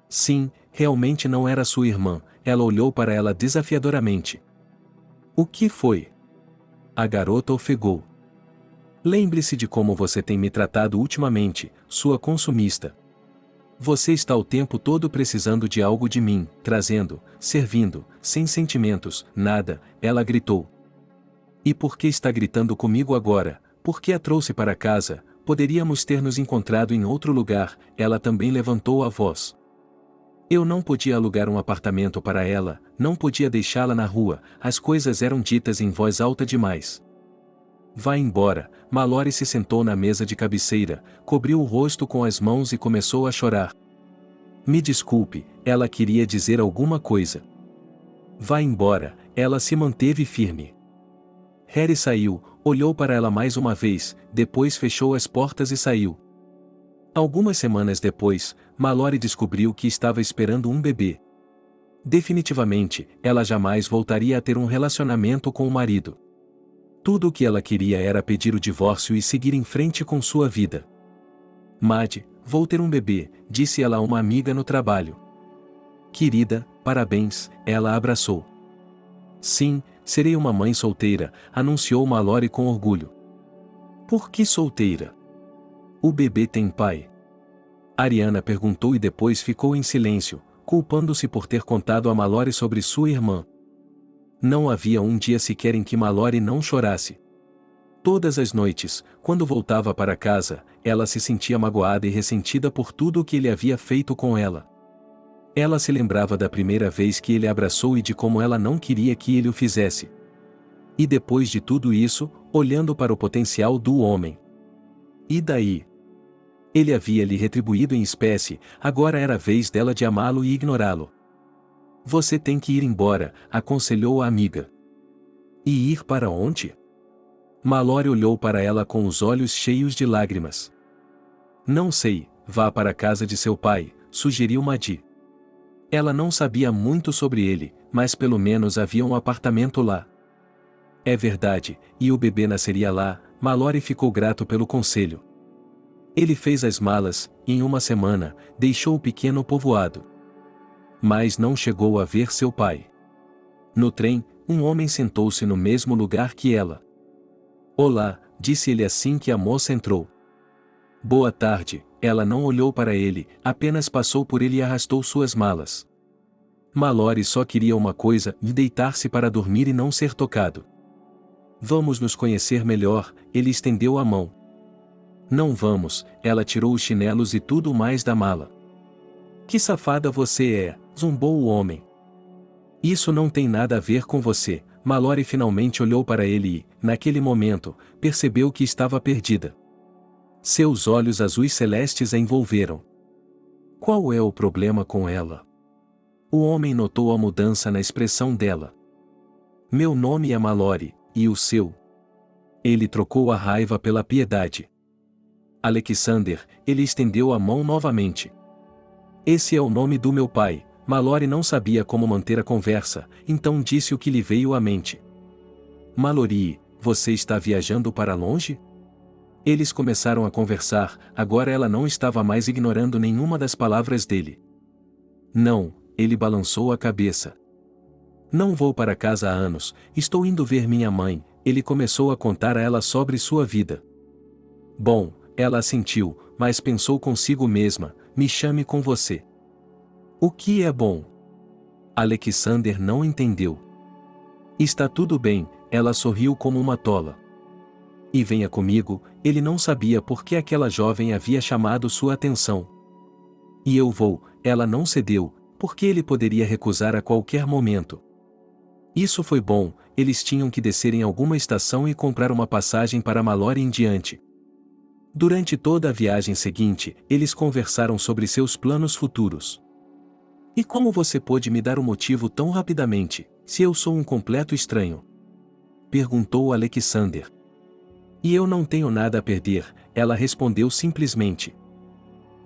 Sim, realmente não era sua irmã. Ela olhou para ela desafiadoramente. O que foi? A garota ofegou. Lembre-se de como você tem me tratado ultimamente, sua consumista. Você está o tempo todo precisando de algo de mim, trazendo, servindo, sem sentimentos, nada, ela gritou. E por que está gritando comigo agora? Por que a trouxe para casa? Poderíamos ter nos encontrado em outro lugar. Ela também levantou a voz. Eu não podia alugar um apartamento para ela, não podia deixá-la na rua, as coisas eram ditas em voz alta demais. Vá embora. Mallory se sentou na mesa de cabeceira, cobriu o rosto com as mãos e começou a chorar. Me desculpe, ela queria dizer alguma coisa. Vá embora, ela se manteve firme. Harry saiu, olhou para ela mais uma vez, depois fechou as portas e saiu. Algumas semanas depois, Mallory descobriu que estava esperando um bebê. Definitivamente, ela jamais voltaria a ter um relacionamento com o marido. Tudo o que ela queria era pedir o divórcio e seguir em frente com sua vida. Maddie, vou ter um bebê, disse ela a uma amiga no trabalho. Querida, parabéns, ela abraçou. Sim, serei uma mãe solteira, anunciou Mallory com orgulho. Por que solteira? O bebê tem pai? Ariana perguntou e depois ficou em silêncio, culpando-se por ter contado a Mallory sobre sua irmã. Não havia um dia sequer em que Mallory não chorasse. Todas as noites, quando voltava para casa, ela se sentia magoada e ressentida por tudo o que ele havia feito com ela. Ela se lembrava da primeira vez que ele a abraçou e de como ela não queria que ele o fizesse. E depois de tudo isso, olhando para o potencial do homem. E daí? Ele havia lhe retribuído em espécie, agora era a vez dela de amá-lo e ignorá-lo. Você tem que ir embora, aconselhou a amiga. E ir para onde? Mallory olhou para ela com os olhos cheios de lágrimas. Não sei, vá para a casa de seu pai, sugeriu Maddie. Ela não sabia muito sobre ele, mas pelo menos havia um apartamento lá. É verdade, e o bebê nasceria lá. Mallory ficou grato pelo conselho. Ele fez as malas, e em uma semana, deixou o pequeno povoado. Mas não chegou a ver seu pai. No trem, um homem sentou-se no mesmo lugar que ela. Olá, disse ele assim que a moça entrou. Boa tarde. Ela não olhou para ele, apenas passou por ele e arrastou suas malas. Mallory só queria uma coisa, deitar-se para dormir e não ser tocado. Vamos nos conhecer melhor, ele estendeu a mão. Não vamos, ela tirou os chinelos e tudo mais da mala. Que safada você é, zombou o homem. Isso não tem nada a ver com você. Mallory finalmente olhou para ele e, naquele momento, percebeu que estava perdida. Seus olhos azuis celestes a envolveram. Qual é o problema com ela? O homem notou a mudança na expressão dela. Meu nome é Mallory, e o seu? Ele trocou a raiva pela piedade. Alexander, ele estendeu a mão novamente. Esse é o nome do meu pai. Mallory não sabia como manter a conversa, então disse o que lhe veio à mente. Mallory, você está viajando para longe? Eles começaram a conversar, agora ela não estava mais ignorando nenhuma das palavras dele. Não, ele balançou a cabeça. Não vou para casa há anos, estou indo ver minha mãe, ele começou a contar a ela sobre sua vida. Bom, ela assentiu, mas pensou consigo mesma, me chame com você. O que é bom? Alexander não entendeu. Está tudo bem, ela sorriu como uma tola. E venha comigo, ele não sabia por que aquela jovem havia chamado sua atenção. E eu vou, ela não cedeu, porque ele poderia recusar a qualquer momento. Isso foi bom, eles tinham que descer em alguma estação e comprar uma passagem para Mallory em diante. Durante toda a viagem seguinte, eles conversaram sobre seus planos futuros. E como você pôde me dar o motivo tão rapidamente, se eu sou um completo estranho? Perguntou Alexander. E eu não tenho nada a perder, ela respondeu simplesmente.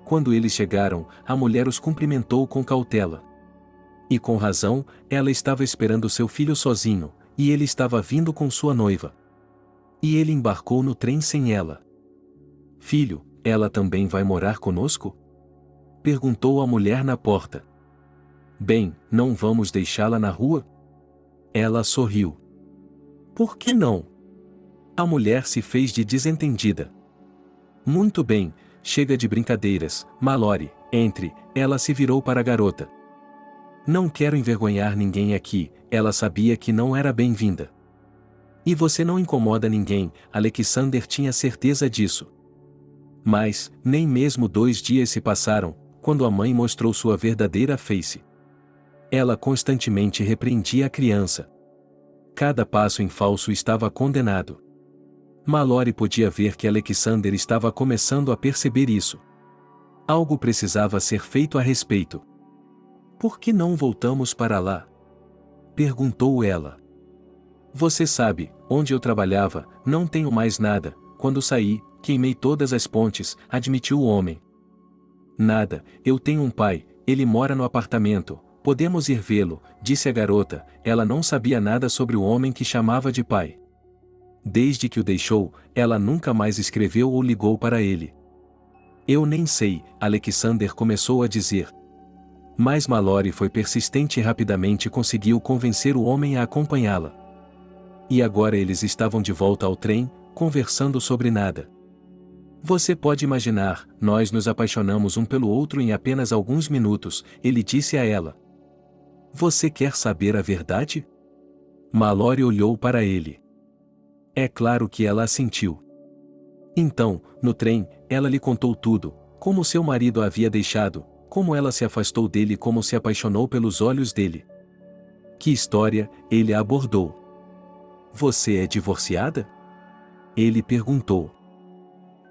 Quando eles chegaram, a mulher os cumprimentou com cautela. E com razão, ela estava esperando seu filho sozinho, e ele estava vindo com sua noiva. E ele embarcou no trem sem ela. Filho, ela também vai morar conosco? Perguntou a mulher na porta. Bem, não vamos deixá-la na rua? Ela sorriu. Por que não? A mulher se fez de desentendida. Muito bem, chega de brincadeiras, Mallory, entre, ela se virou para a garota. Não quero envergonhar ninguém aqui, ela sabia que não era bem-vinda. E você não incomoda ninguém, Alexander tinha certeza disso. Mas, nem mesmo 2 dias se passaram, quando a mãe mostrou sua verdadeira face. Ela constantemente repreendia a criança. Cada passo em falso estava condenado. Mallory podia ver que Alexander estava começando a perceber isso. Algo precisava ser feito a respeito. Por que não voltamos para lá? Perguntou ela. Você sabe, onde eu trabalhava, não tenho mais nada, quando saí, queimei todas as pontes, admitiu o homem. Nada, eu tenho um pai, ele mora no apartamento, podemos ir vê-lo, disse a garota, ela não sabia nada sobre o homem que chamava de pai. Desde que o deixou, ela nunca mais escreveu ou ligou para ele. Eu nem sei, Alexander começou a dizer. Mas Mallory foi persistente e rapidamente conseguiu convencer o homem a acompanhá-la. E agora eles estavam de volta ao trem, conversando sobre nada. Você pode imaginar, nós nos apaixonamos um pelo outro em apenas alguns minutos, ele disse a ela. Você quer saber a verdade? Mallory olhou para ele. É claro que ela assentiu. Então, no trem, ela lhe contou tudo, como seu marido a havia deixado, como ela se afastou dele e como se apaixonou pelos olhos dele. Que história, ele a abordou. Você é divorciada? Ele perguntou.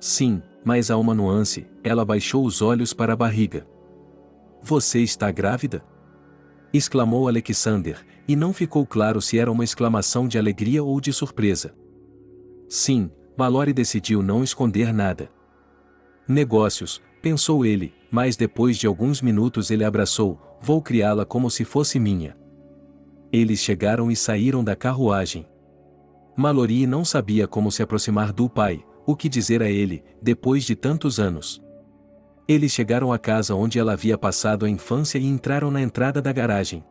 Sim, mas há uma nuance, ela baixou os olhos para a barriga. Você está grávida? Exclamou Alexander, e não ficou claro se era uma exclamação de alegria ou de surpresa. Sim, Mallory decidiu não esconder nada. Negócios, pensou ele, mas depois de alguns minutos ele abraçou, vou criá-la como se fosse minha. Eles chegaram e saíram da carruagem. Mallory não sabia como se aproximar do pai, o que dizer a ele, depois de tantos anos. Eles chegaram à casa onde ela havia passado a infância e entraram na entrada da garagem.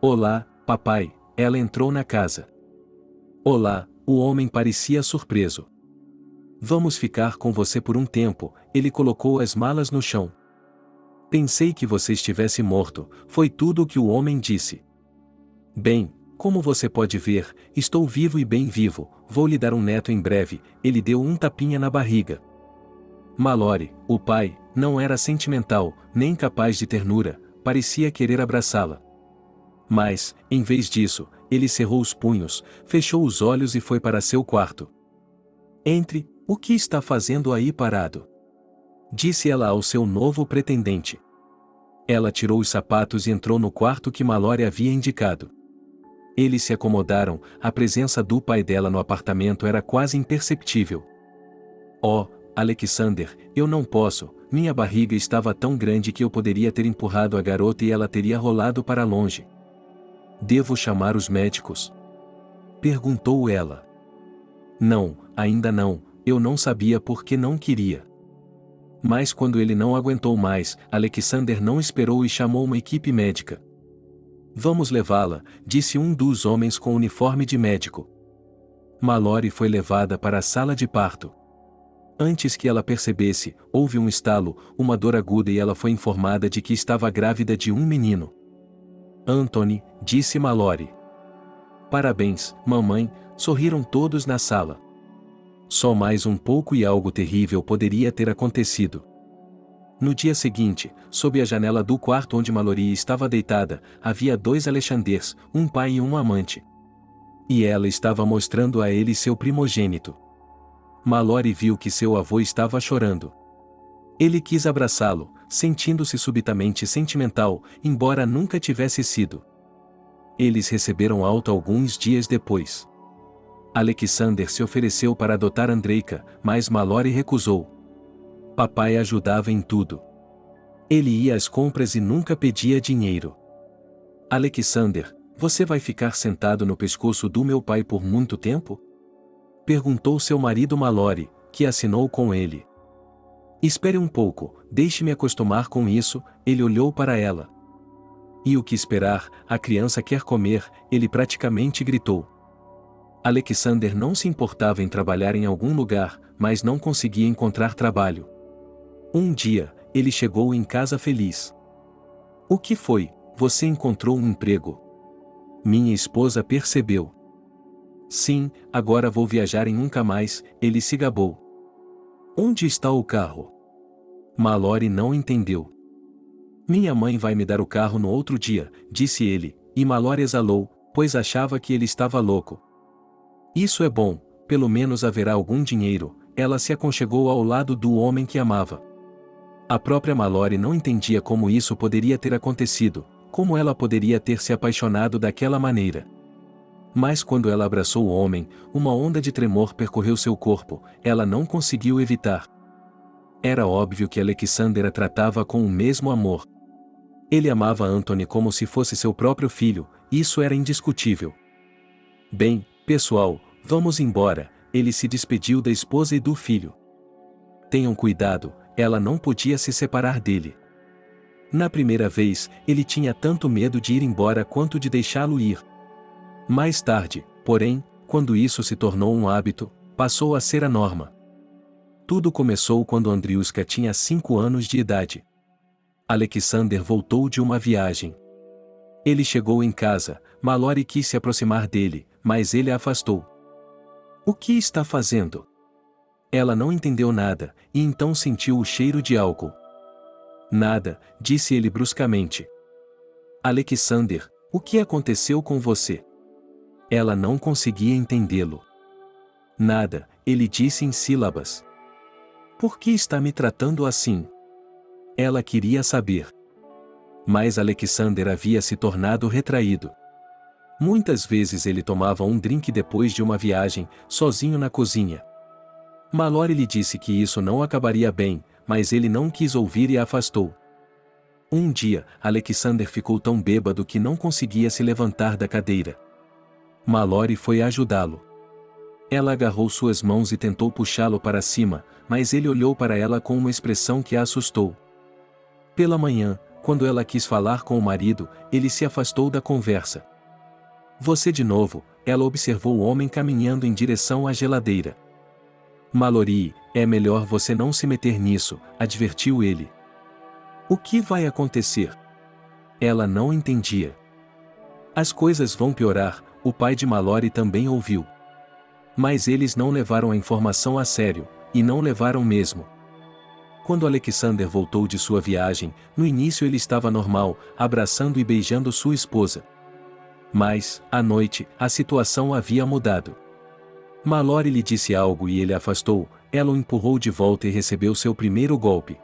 Olá, papai, ela entrou na casa. Olá, o homem parecia surpreso. Vamos ficar com você por um tempo, ele colocou as malas no chão. Pensei que você estivesse morto, foi tudo o que o homem disse. Bem, como você pode ver, estou vivo e bem vivo, vou lhe dar um neto em breve, ele deu um tapinha na barriga. Mallory, o pai, não era sentimental, nem capaz de ternura, parecia querer abraçá-la. Mas, em vez disso, ele cerrou os punhos, fechou os olhos e foi para seu quarto. Entre, o que está fazendo aí parado? Disse ela ao seu novo pretendente. Ela tirou os sapatos e entrou no quarto que Mallory havia indicado. Eles se acomodaram, a presença do pai dela no apartamento era quase imperceptível. Oh, Alexander, eu não posso, minha barriga estava tão grande que eu poderia ter empurrado a garota e ela teria rolado para longe. Devo chamar os médicos? Perguntou ela. Não, ainda não, eu não sabia porque não queria. Mas quando ele não aguentou mais, Alexander não esperou e chamou uma equipe médica. Vamos levá-la, disse um dos homens com uniforme de médico. Mallory foi levada para a sala de parto. Antes que ela percebesse, houve um estalo, uma dor aguda e ela foi informada de que estava grávida de um menino. Anthony, disse Mallory. Parabéns, mamãe, sorriram todos na sala. Só mais um pouco e algo terrível poderia ter acontecido. No dia seguinte, sob a janela do quarto onde Mallory estava deitada, havia 2 Alexanders, um pai e um amante. E ela estava mostrando a ele seu primogênito. Mallory viu que seu avô estava chorando. Ele quis abraçá-lo, sentindo-se subitamente sentimental, embora nunca tivesse sido. Eles receberam alta alguns dias depois. Alexander se ofereceu para adotar Andreika, mas Mallory recusou. Papai ajudava em tudo. Ele ia às compras e nunca pedia dinheiro. Alexander, você vai ficar sentado no pescoço do meu pai por muito tempo? Perguntou seu marido Mallory, que assinou com ele. Espere um pouco, deixe-me acostumar com isso, ele olhou para ela. E o que esperar, a criança quer comer, ele praticamente gritou. Alexander não se importava em trabalhar em algum lugar, mas não conseguia encontrar trabalho. Um dia, ele chegou em casa feliz. O que foi? Você encontrou um emprego? Minha esposa percebeu. Sim, agora vou viajar em nunca mais, ele se gabou. Onde está o carro? Mallory não entendeu. Minha mãe vai me dar o carro no outro dia, disse ele, e Mallory exalou, pois achava que ele estava louco. Isso é bom, pelo menos haverá algum dinheiro, ela se aconchegou ao lado do homem que amava. A própria Mallory não entendia como isso poderia ter acontecido, como ela poderia ter se apaixonado daquela maneira. Mas quando ela abraçou o homem, uma onda de tremor percorreu seu corpo, ela não conseguiu evitar. Era óbvio que Alexander a tratava com o mesmo amor. Ele amava Anthony como se fosse seu próprio filho, isso era indiscutível. Bem, pessoal, vamos embora, ele se despediu da esposa e do filho. Tenham cuidado, ela não podia se separar dele. Na primeira vez, ele tinha tanto medo de ir embora quanto de deixá-lo ir. Mais tarde, porém, quando isso se tornou um hábito, passou a ser a norma. Tudo começou quando Andriuska tinha 5 anos de idade. Alexander voltou de uma viagem. Ele chegou em casa, Mallory quis se aproximar dele, mas ele a afastou. O que está fazendo? Ela não entendeu nada, e então sentiu o cheiro de álcool. Nada, disse ele bruscamente. Alexander, o que aconteceu com você? Ela não conseguia entendê-lo. Nada, ele disse em sílabas. Por que está me tratando assim? Ela queria saber. Mas Alexander havia se tornado retraído. Muitas vezes ele tomava um drink depois de uma viagem, sozinho na cozinha. Mallory lhe disse que isso não acabaria bem, mas ele não quis ouvir e a afastou. Um dia, Alexander ficou tão bêbado que não conseguia se levantar da cadeira. Mallory foi ajudá-lo. Ela agarrou suas mãos e tentou puxá-lo para cima, mas ele olhou para ela com uma expressão que a assustou. Pela manhã, quando ela quis falar com o marido, ele se afastou da conversa. Você de novo, ela observou o homem caminhando em direção à geladeira. Mallory, é melhor você não se meter nisso, advertiu ele. O que vai acontecer? Ela não entendia. As coisas vão piorar, o pai de Mallory também ouviu. Mas eles não levaram a informação a sério, e não levaram mesmo. Quando Alexander voltou de sua viagem, no início ele estava normal, abraçando e beijando sua esposa. Mas, à noite, a situação havia mudado. Mallory lhe disse algo e ele afastou, ela o empurrou de volta e recebeu seu primeiro golpe.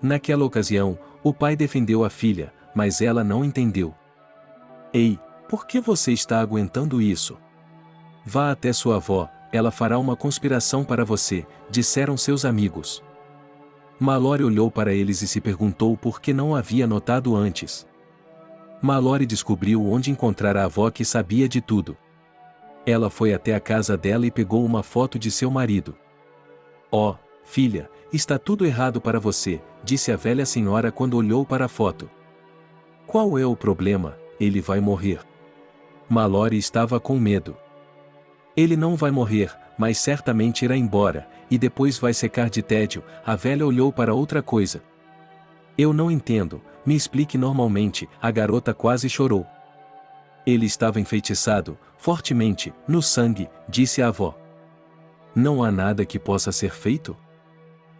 Naquela ocasião, o pai defendeu a filha, mas ela não entendeu. Ei, por que você está aguentando isso? Vá até sua avó, ela fará uma conspiração para você, disseram seus amigos. Mallory olhou para eles e se perguntou por que não havia notado antes. Mallory descobriu onde encontrar a avó que sabia de tudo. Ela foi até a casa dela e pegou uma foto de seu marido. Oh, filha, está tudo errado para você, disse a velha senhora quando olhou para a foto. Qual é o problema? Ele vai morrer. Mallory estava com medo. Ele não vai morrer, mas certamente irá embora, e depois vai secar de tédio. A velha olhou para outra coisa. Eu não entendo, me explique normalmente, a garota quase chorou. Ele estava enfeitiçado, fortemente, no sangue, disse a avó. Não há nada que possa ser feito?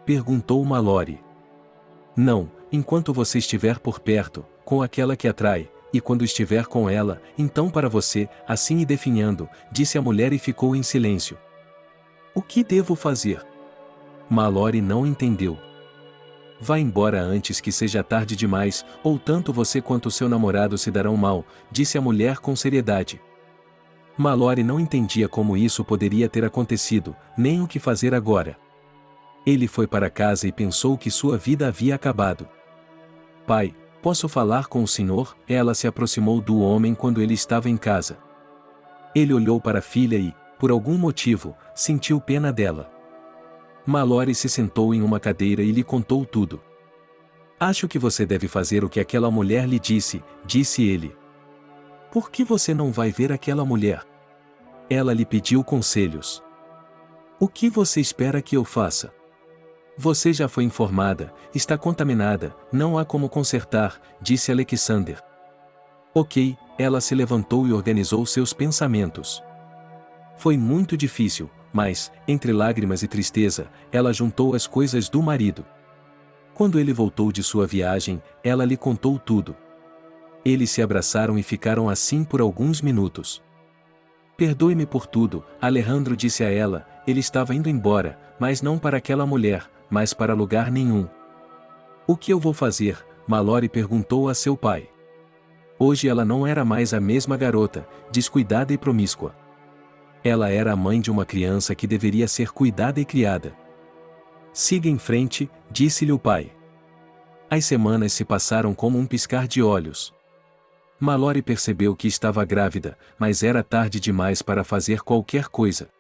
Perguntou Mallory. Não, enquanto você estiver por perto, com aquela que atrai, e quando estiver com ela, então para você, assim e definhando, disse a mulher e ficou em silêncio. O que devo fazer? Mallory não entendeu. Vá embora antes que seja tarde demais, ou tanto você quanto seu namorado se darão mal, disse a mulher com seriedade. Mallory não entendia como isso poderia ter acontecido, nem o que fazer agora. Ele foi para casa e pensou que sua vida havia acabado. Pai, posso falar com o senhor? Ela se aproximou do homem quando ele estava em casa. Ele olhou para a filha e, por algum motivo, sentiu pena dela. Mallory se sentou em uma cadeira e lhe contou tudo. Acho que você deve fazer o que aquela mulher lhe disse, disse ele. Por que você não vai ver aquela mulher? Ela lhe pediu conselhos. O que você espera que eu faça? Você já foi informada, está contaminada, não há como consertar, disse Alexander. Ok, ela se levantou e organizou seus pensamentos. Foi muito difícil, mas, entre lágrimas e tristeza, ela juntou as coisas do marido. Quando ele voltou de sua viagem, ela lhe contou tudo. Eles se abraçaram e ficaram assim por alguns minutos. Perdoe-me por tudo, Alejandro disse a ela, ele estava indo embora, mas não para aquela mulher, mas para lugar nenhum. O que eu vou fazer? Mallory perguntou a seu pai. Hoje ela não era mais a mesma garota, descuidada e promíscua. Ela era a mãe de uma criança que deveria ser cuidada e criada. Siga em frente, disse-lhe o pai. As semanas se passaram como um piscar de olhos. Mallory percebeu que estava grávida, mas era tarde demais para fazer qualquer coisa.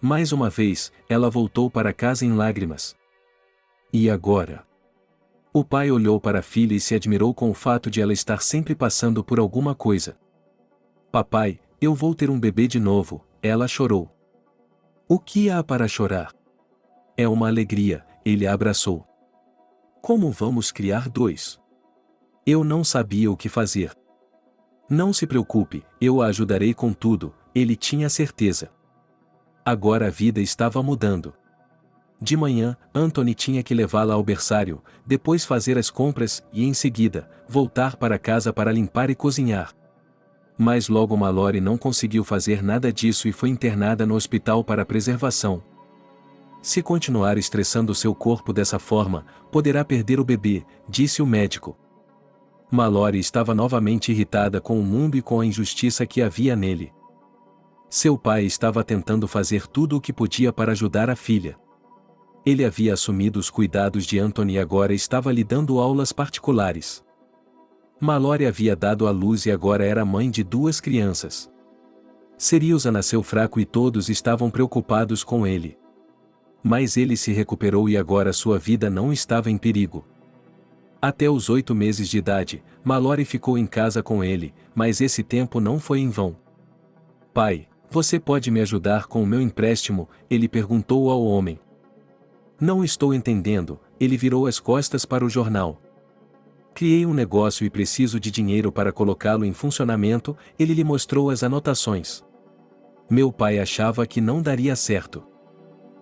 Mais uma vez, ela voltou para casa em lágrimas. E agora? O pai olhou para a filha e se admirou com o fato de ela estar sempre passando por alguma coisa. Papai, eu vou ter um bebê de novo, ela chorou. O que há para chorar? É uma alegria, ele a abraçou. Como vamos criar dois? Eu não sabia o que fazer. Não se preocupe, eu a ajudarei com tudo, ele tinha certeza. Agora a vida estava mudando. De manhã, Anthony tinha que levá-la ao berçário, depois fazer as compras e, em seguida, voltar para casa para limpar e cozinhar. Mas logo Mallory não conseguiu fazer nada disso e foi internada no hospital para preservação. Se continuar estressando seu corpo dessa forma, poderá perder o bebê, disse o médico. Mallory estava novamente irritada com o mundo e com a injustiça que havia nele. Seu pai estava tentando fazer tudo o que podia para ajudar a filha. Ele havia assumido os cuidados de Anthony e agora estava lhe dando aulas particulares. Mallory havia dado à luz e agora era mãe de 2 crianças. Seriusa nasceu fraco e todos estavam preocupados com ele. Mas ele se recuperou e agora sua vida não estava em perigo. Até os 8 meses de idade, Mallory ficou em casa com ele, mas esse tempo não foi em vão. Pai, Você pode me ajudar com o meu empréstimo? Ele perguntou ao homem. Não estou entendendo, ele virou as costas para o jornal. Criei um negócio e preciso de dinheiro para colocá-lo em funcionamento, ele lhe mostrou as anotações. Meu pai achava que não daria certo.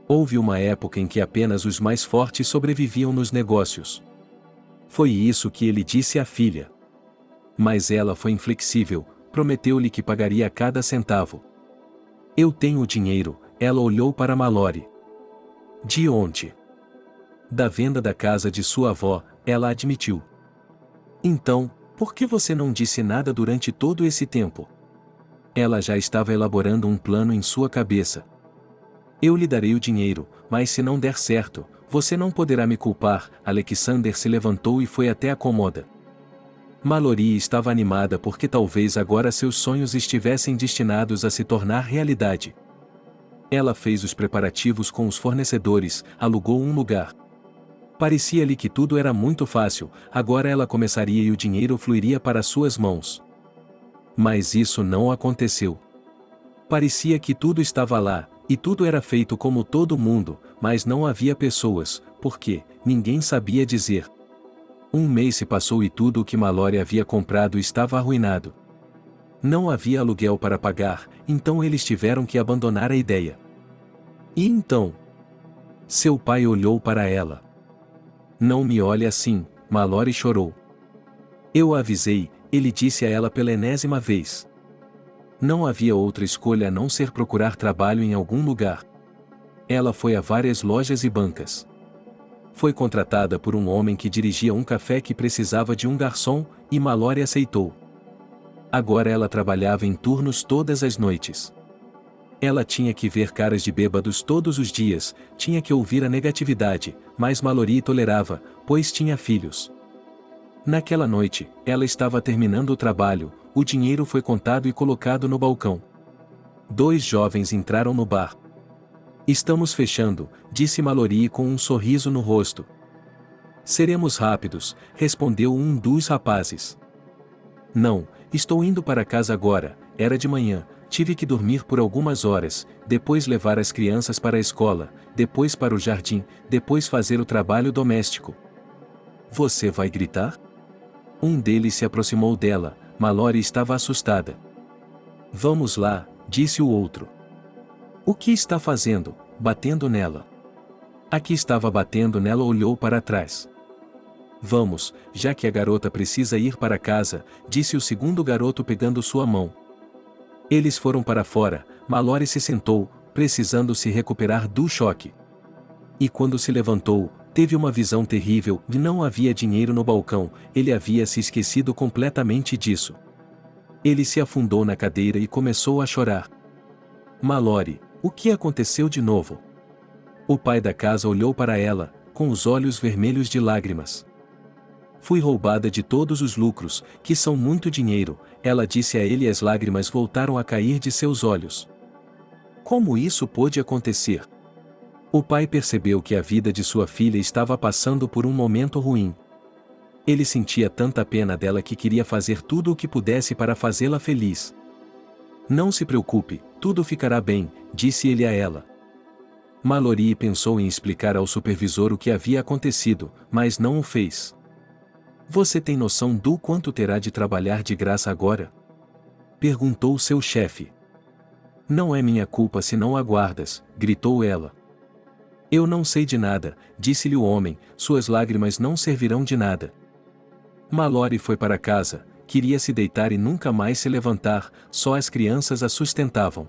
Houve uma época em que apenas os mais fortes sobreviviam nos negócios. Foi isso que ele disse à filha. Mas ela foi inflexível, prometeu-lhe que pagaria cada centavo. Eu tenho o dinheiro, ela olhou para Mallory. De onde? Da venda da casa de sua avó, ela admitiu. Então, por que você não disse nada durante todo esse tempo? Ela já estava elaborando um plano em sua cabeça. Eu lhe darei o dinheiro, mas se não der certo, você não poderá me culpar. Alexander se levantou e foi até a cômoda. Mallory estava animada porque talvez agora seus sonhos estivessem destinados a se tornar realidade. Ela fez os preparativos com os fornecedores, alugou um lugar. Parecia-lhe que tudo era muito fácil, agora ela começaria e o dinheiro fluiria para suas mãos. Mas isso não aconteceu. Parecia que tudo estava lá, e tudo era feito como todo mundo, mas não havia pessoas, porque ninguém sabia dizer. Um mês se passou e tudo o que Mallory havia comprado estava arruinado. Não havia aluguel para pagar, então eles tiveram que abandonar a ideia. E então? Seu pai olhou para ela. Não me olhe assim, Mallory chorou. Eu a avisei, ele disse a ela pela enésima vez. Não havia outra escolha a não ser procurar trabalho em algum lugar. Ela foi a várias lojas e bancas. Foi contratada por um homem que dirigia um café que precisava de um garçom, e Mallory aceitou. Agora ela trabalhava em turnos todas as noites. Ela tinha que ver caras de bêbados todos os dias, tinha que ouvir a negatividade, mas Mallory tolerava, pois tinha filhos. Naquela noite, ela estava terminando o trabalho, o dinheiro foi contado e colocado no balcão. 2 jovens entraram no bar. Estamos fechando, disse Mallory com um sorriso no rosto. Seremos rápidos, respondeu um dos rapazes. Não, estou indo para casa agora, era de manhã, tive que dormir por algumas horas, depois levar as crianças para a escola, depois para o jardim, depois fazer o trabalho doméstico. Você vai gritar? Um deles se aproximou dela, Mallory estava assustada. Vamos lá, disse o outro. O que está fazendo? Batendo nela. Aqui estava batendo nela, olhou para trás. Vamos, já que a garota precisa ir para casa, disse o segundo garoto pegando sua mão. Eles foram para fora, Mallory se sentou, precisando se recuperar do choque. E quando se levantou, teve uma visão terrível, e não havia dinheiro no balcão, ele havia se esquecido completamente disso. Ele se afundou na cadeira e começou a chorar. Mallory, o que aconteceu de novo? O pai da casa olhou para ela, com os olhos vermelhos de lágrimas. Fui roubada de todos os lucros, que são muito dinheiro, ela disse a ele e as lágrimas voltaram a cair de seus olhos. Como isso pôde acontecer? O pai percebeu que a vida de sua filha estava passando por um momento ruim. Ele sentia tanta pena dela que queria fazer tudo o que pudesse para fazê-la feliz. Não se preocupe, tudo ficará bem, disse ele a ela. Mallory pensou em explicar ao supervisor o que havia acontecido, mas não o fez. Você tem noção do quanto terá de trabalhar de graça agora? Perguntou seu chefe. Não é minha culpa se não aguardas, gritou ela. Eu não sei de nada, disse-lhe o homem, suas lágrimas não servirão de nada. Mallory foi para casa, queria se deitar e nunca mais se levantar, só as crianças a sustentavam.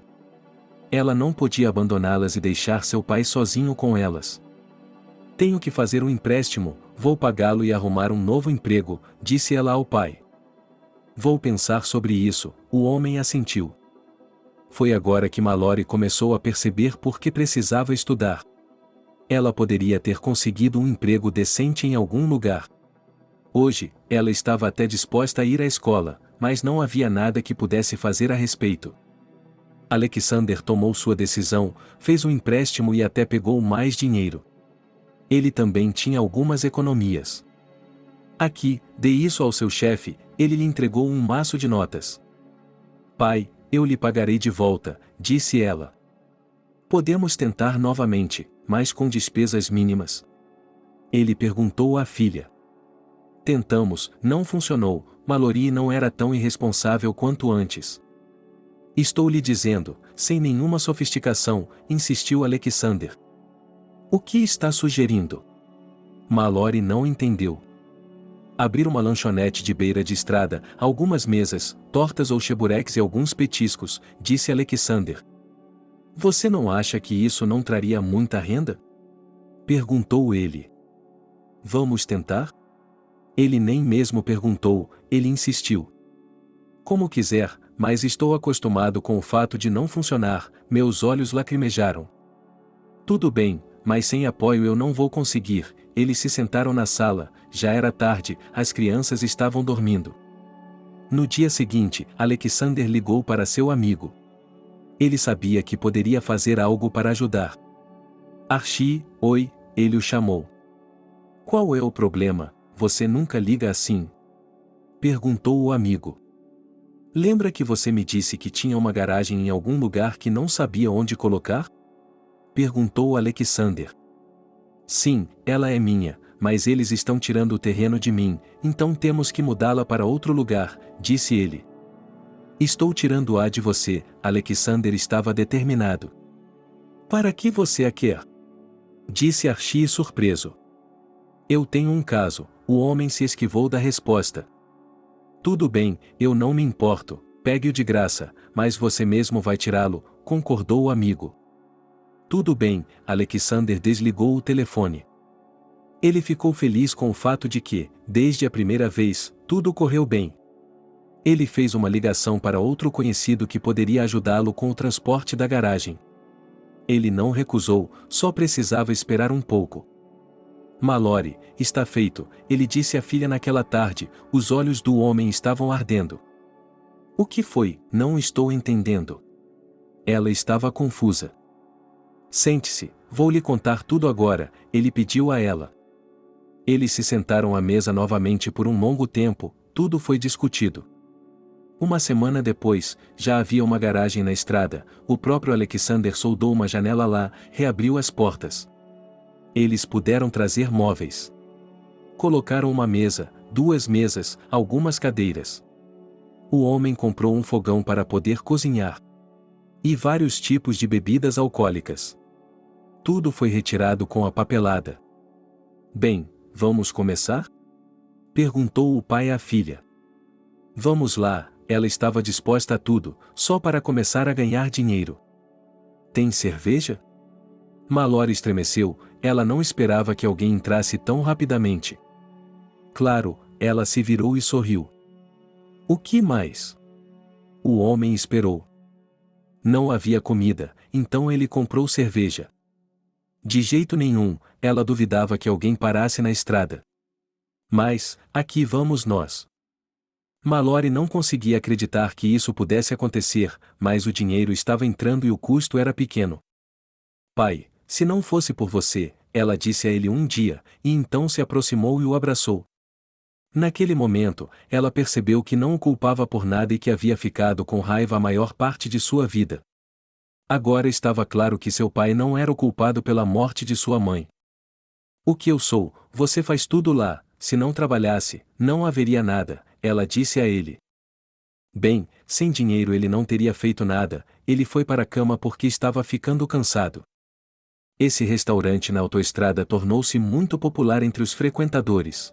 Ela não podia abandoná-las e deixar seu pai sozinho com elas. Tenho que fazer um empréstimo, vou pagá-lo e arrumar um novo emprego, disse ela ao pai. Vou pensar sobre isso, o homem assentiu. Foi agora que Mallory começou a perceber por que precisava estudar. Ela poderia ter conseguido um emprego decente em algum lugar. Hoje, ela estava até disposta a ir à escola, mas não havia nada que pudesse fazer a respeito. Alexander tomou sua decisão, fez um empréstimo e até pegou mais dinheiro. Ele também tinha algumas economias. Aqui, dê isso ao seu chefe, ele lhe entregou um maço de notas. Pai, Eu lhe pagarei de volta, disse ela. Podemos tentar novamente, mas com despesas mínimas. Ele perguntou à filha. Tentamos, não funcionou, Mallory não era tão irresponsável quanto antes. Estou lhe dizendo, sem nenhuma sofisticação, insistiu Alexander. O que está sugerindo? Mallory não entendeu. Abrir uma lanchonete de beira de estrada, algumas mesas, tortas ou chebureques e alguns petiscos, disse Alexander. Você não acha que isso não traria muita renda? Perguntou ele. Vamos tentar? Ele nem mesmo perguntou, ele insistiu. Como quiser, mas estou acostumado com o fato de não funcionar, meus olhos lacrimejaram. Tudo bem, mas sem apoio eu não vou conseguir. Eles se sentaram na sala, já era tarde, as crianças estavam dormindo. No dia seguinte, Alexander ligou para seu amigo. Ele sabia que poderia fazer algo para ajudar. Archie, oi, ele o chamou. Qual é o problema? Você nunca liga assim? Perguntou o amigo. Lembra que você me disse que tinha uma garagem em algum lugar que não sabia onde colocar? Perguntou Alexander. Sim, ela é minha, mas eles estão tirando o terreno de mim, então temos que mudá-la para outro lugar, disse ele. Estou tirando-a de você, Alexander estava determinado. Para que você a quer? Disse Archie surpreso. Eu tenho um caso, o homem se esquivou da resposta. Tudo bem, eu não me importo, pegue-o de graça, mas você mesmo vai tirá-lo, concordou o amigo. Tudo bem, Alexander desligou o telefone. Ele ficou feliz com o fato de que, desde a primeira vez, tudo correu bem. Ele fez uma ligação para outro conhecido que poderia ajudá-lo com o transporte da garagem. Ele não recusou, só precisava esperar um pouco. Mallory, está feito, ele disse à filha naquela tarde, os olhos do homem estavam ardendo. O que foi? Não estou entendendo. Ela estava confusa. Sente-se, vou lhe contar tudo agora, ele pediu a ela. Eles se sentaram à mesa novamente por um longo tempo, tudo foi discutido. Uma semana depois, já havia uma garagem na estrada, o próprio Alexander soldou uma janela lá, reabriu as portas. Eles puderam trazer móveis. Colocaram uma mesa, 2 mesas, algumas cadeiras. O homem comprou um fogão para poder cozinhar. E vários tipos de bebidas alcoólicas. Tudo foi retirado com a papelada. Bem, vamos começar? Perguntou o pai à filha. Vamos lá, ela estava disposta a tudo, só para começar a ganhar dinheiro. Tem cerveja? Mallory estremeceu, ela não esperava que alguém entrasse tão rapidamente. Claro, ela se virou e sorriu. O que mais? O homem esperou. Não havia comida, então ele comprou cerveja. De jeito nenhum, ela duvidava que alguém parasse na estrada. Mas, aqui vamos nós. Mallory não conseguia acreditar que isso pudesse acontecer, mas o dinheiro estava entrando e o custo era pequeno. Pai, se não fosse por você, ela disse a ele um dia, e então se aproximou e o abraçou. Naquele momento, ela percebeu que não o culpava por nada e que havia ficado com raiva a maior parte de sua vida. Agora estava claro que seu pai não era o culpado pela morte de sua mãe. O que eu sou, você faz tudo lá, se não trabalhasse, não haveria nada, ela disse a ele. Bem, sem dinheiro ele não teria feito nada, ele foi para a cama porque estava ficando cansado. Esse restaurante na autoestrada tornou-se muito popular entre os frequentadores.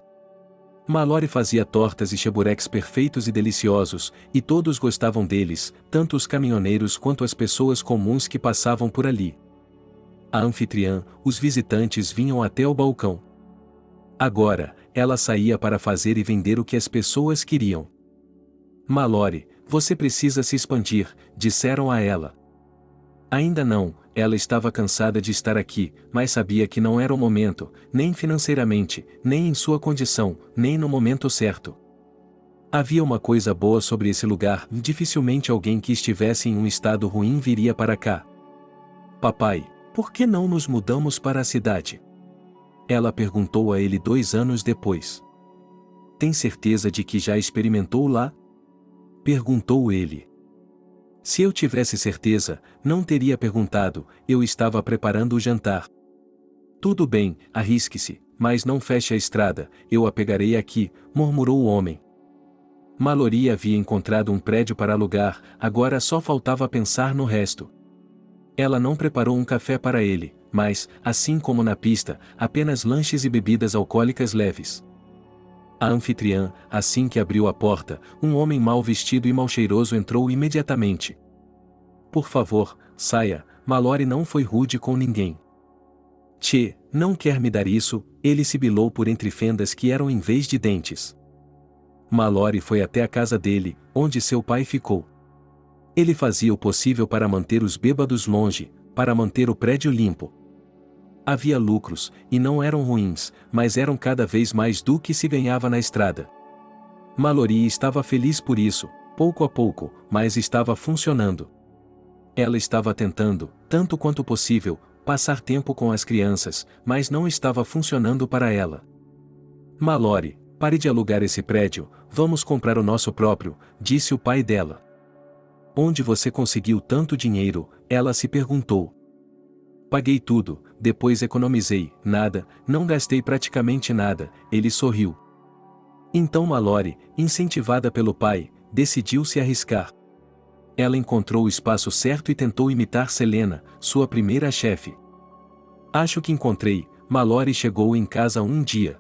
Mallory fazia tortas e chebureques perfeitos e deliciosos, e todos gostavam deles, tanto os caminhoneiros quanto as pessoas comuns que passavam por ali. A anfitriã, os visitantes vinham até o balcão. Agora, ela saía para fazer e vender o que as pessoas queriam. Mallory, você precisa se expandir, disseram a ela. Ainda não, ela estava cansada de estar aqui, mas sabia que não era o momento, nem financeiramente, nem em sua condição, nem no momento certo. Havia uma coisa boa sobre esse lugar, dificilmente alguém que estivesse em um estado ruim viria para cá. Papai, por que não nos mudamos para a cidade? Ela perguntou a ele 2 anos depois. Tem certeza de que já experimentou lá? Perguntou ele. Se eu tivesse certeza, não teria perguntado, eu estava preparando o jantar. Tudo bem, arrisque-se, mas não feche a estrada, eu a pegarei aqui, murmurou o homem. Mallory havia encontrado um prédio para alugar, agora só faltava pensar no resto. Ela não preparou um café para ele, mas, assim como na pista, apenas lanches e bebidas alcoólicas leves. A anfitriã, assim que abriu a porta, um homem mal vestido e mal cheiroso entrou imediatamente. Por favor, saia, Mallory não foi rude com ninguém. Tchê, não quer me dar isso, ele sibilou por entre fendas que eram em vez de dentes. Mallory foi até a casa dele, onde seu pai ficou. Ele fazia o possível para manter os bêbados longe, para manter o prédio limpo. Havia lucros, e não eram ruins, mas eram cada vez mais do que se ganhava na estrada. Mallory estava feliz por isso, pouco a pouco, mas estava funcionando. Ela estava tentando, tanto quanto possível, passar tempo com as crianças, mas não estava funcionando para ela. Mallory, pare de alugar esse prédio, vamos comprar o nosso próprio, disse o pai dela. Onde você conseguiu tanto dinheiro? Ela se perguntou. Paguei tudo, depois economizei, nada, não gastei praticamente nada, ele sorriu. Então Mallory, incentivada pelo pai, decidiu se arriscar. Ela encontrou o espaço certo e tentou imitar Selena, sua primeira chefe. Acho que encontrei, Mallory chegou em casa um dia.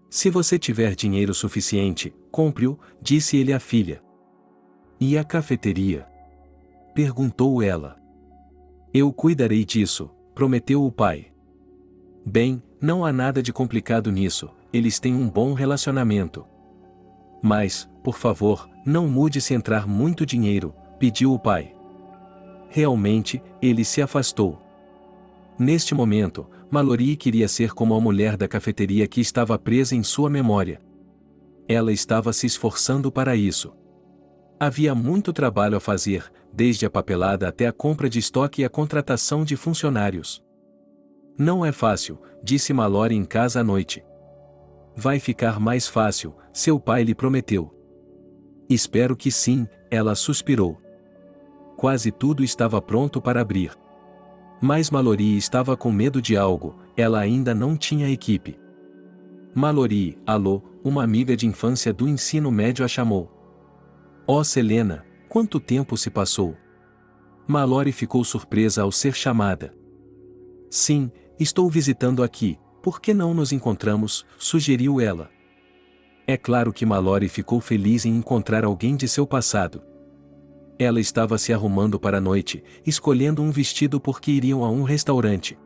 Se você tiver dinheiro suficiente, compre-o, disse ele à filha. E a cafeteria? Perguntou ela. Eu cuidarei disso, prometeu o pai. Bem, não há nada de complicado nisso, eles têm um bom relacionamento. Mas, por favor, não mude se entrar muito dinheiro, pediu o pai. Realmente, ele se afastou. Neste momento, Mallory queria ser como a mulher da cafeteria que estava presa em sua memória. Ela estava se esforçando para isso. Havia muito trabalho a fazer, desde a papelada até a compra de estoque e a contratação de funcionários. Não é fácil, disse Mallory em casa à noite. Vai ficar mais fácil, seu pai lhe prometeu. Espero que sim, ela suspirou. Quase tudo estava pronto para abrir. Mas Mallory estava com medo de algo, ela ainda não tinha equipe. Mallory, alô, uma amiga de infância do ensino médio a chamou. Oh Selena, quanto tempo se passou? Mallory ficou surpresa ao ser chamada. Sim, estou visitando aqui, por que não nos encontramos? Sugeriu ela. É claro que Mallory ficou feliz em encontrar alguém de seu passado. Ela estava se arrumando para a noite, escolhendo um vestido porque iriam a um restaurante.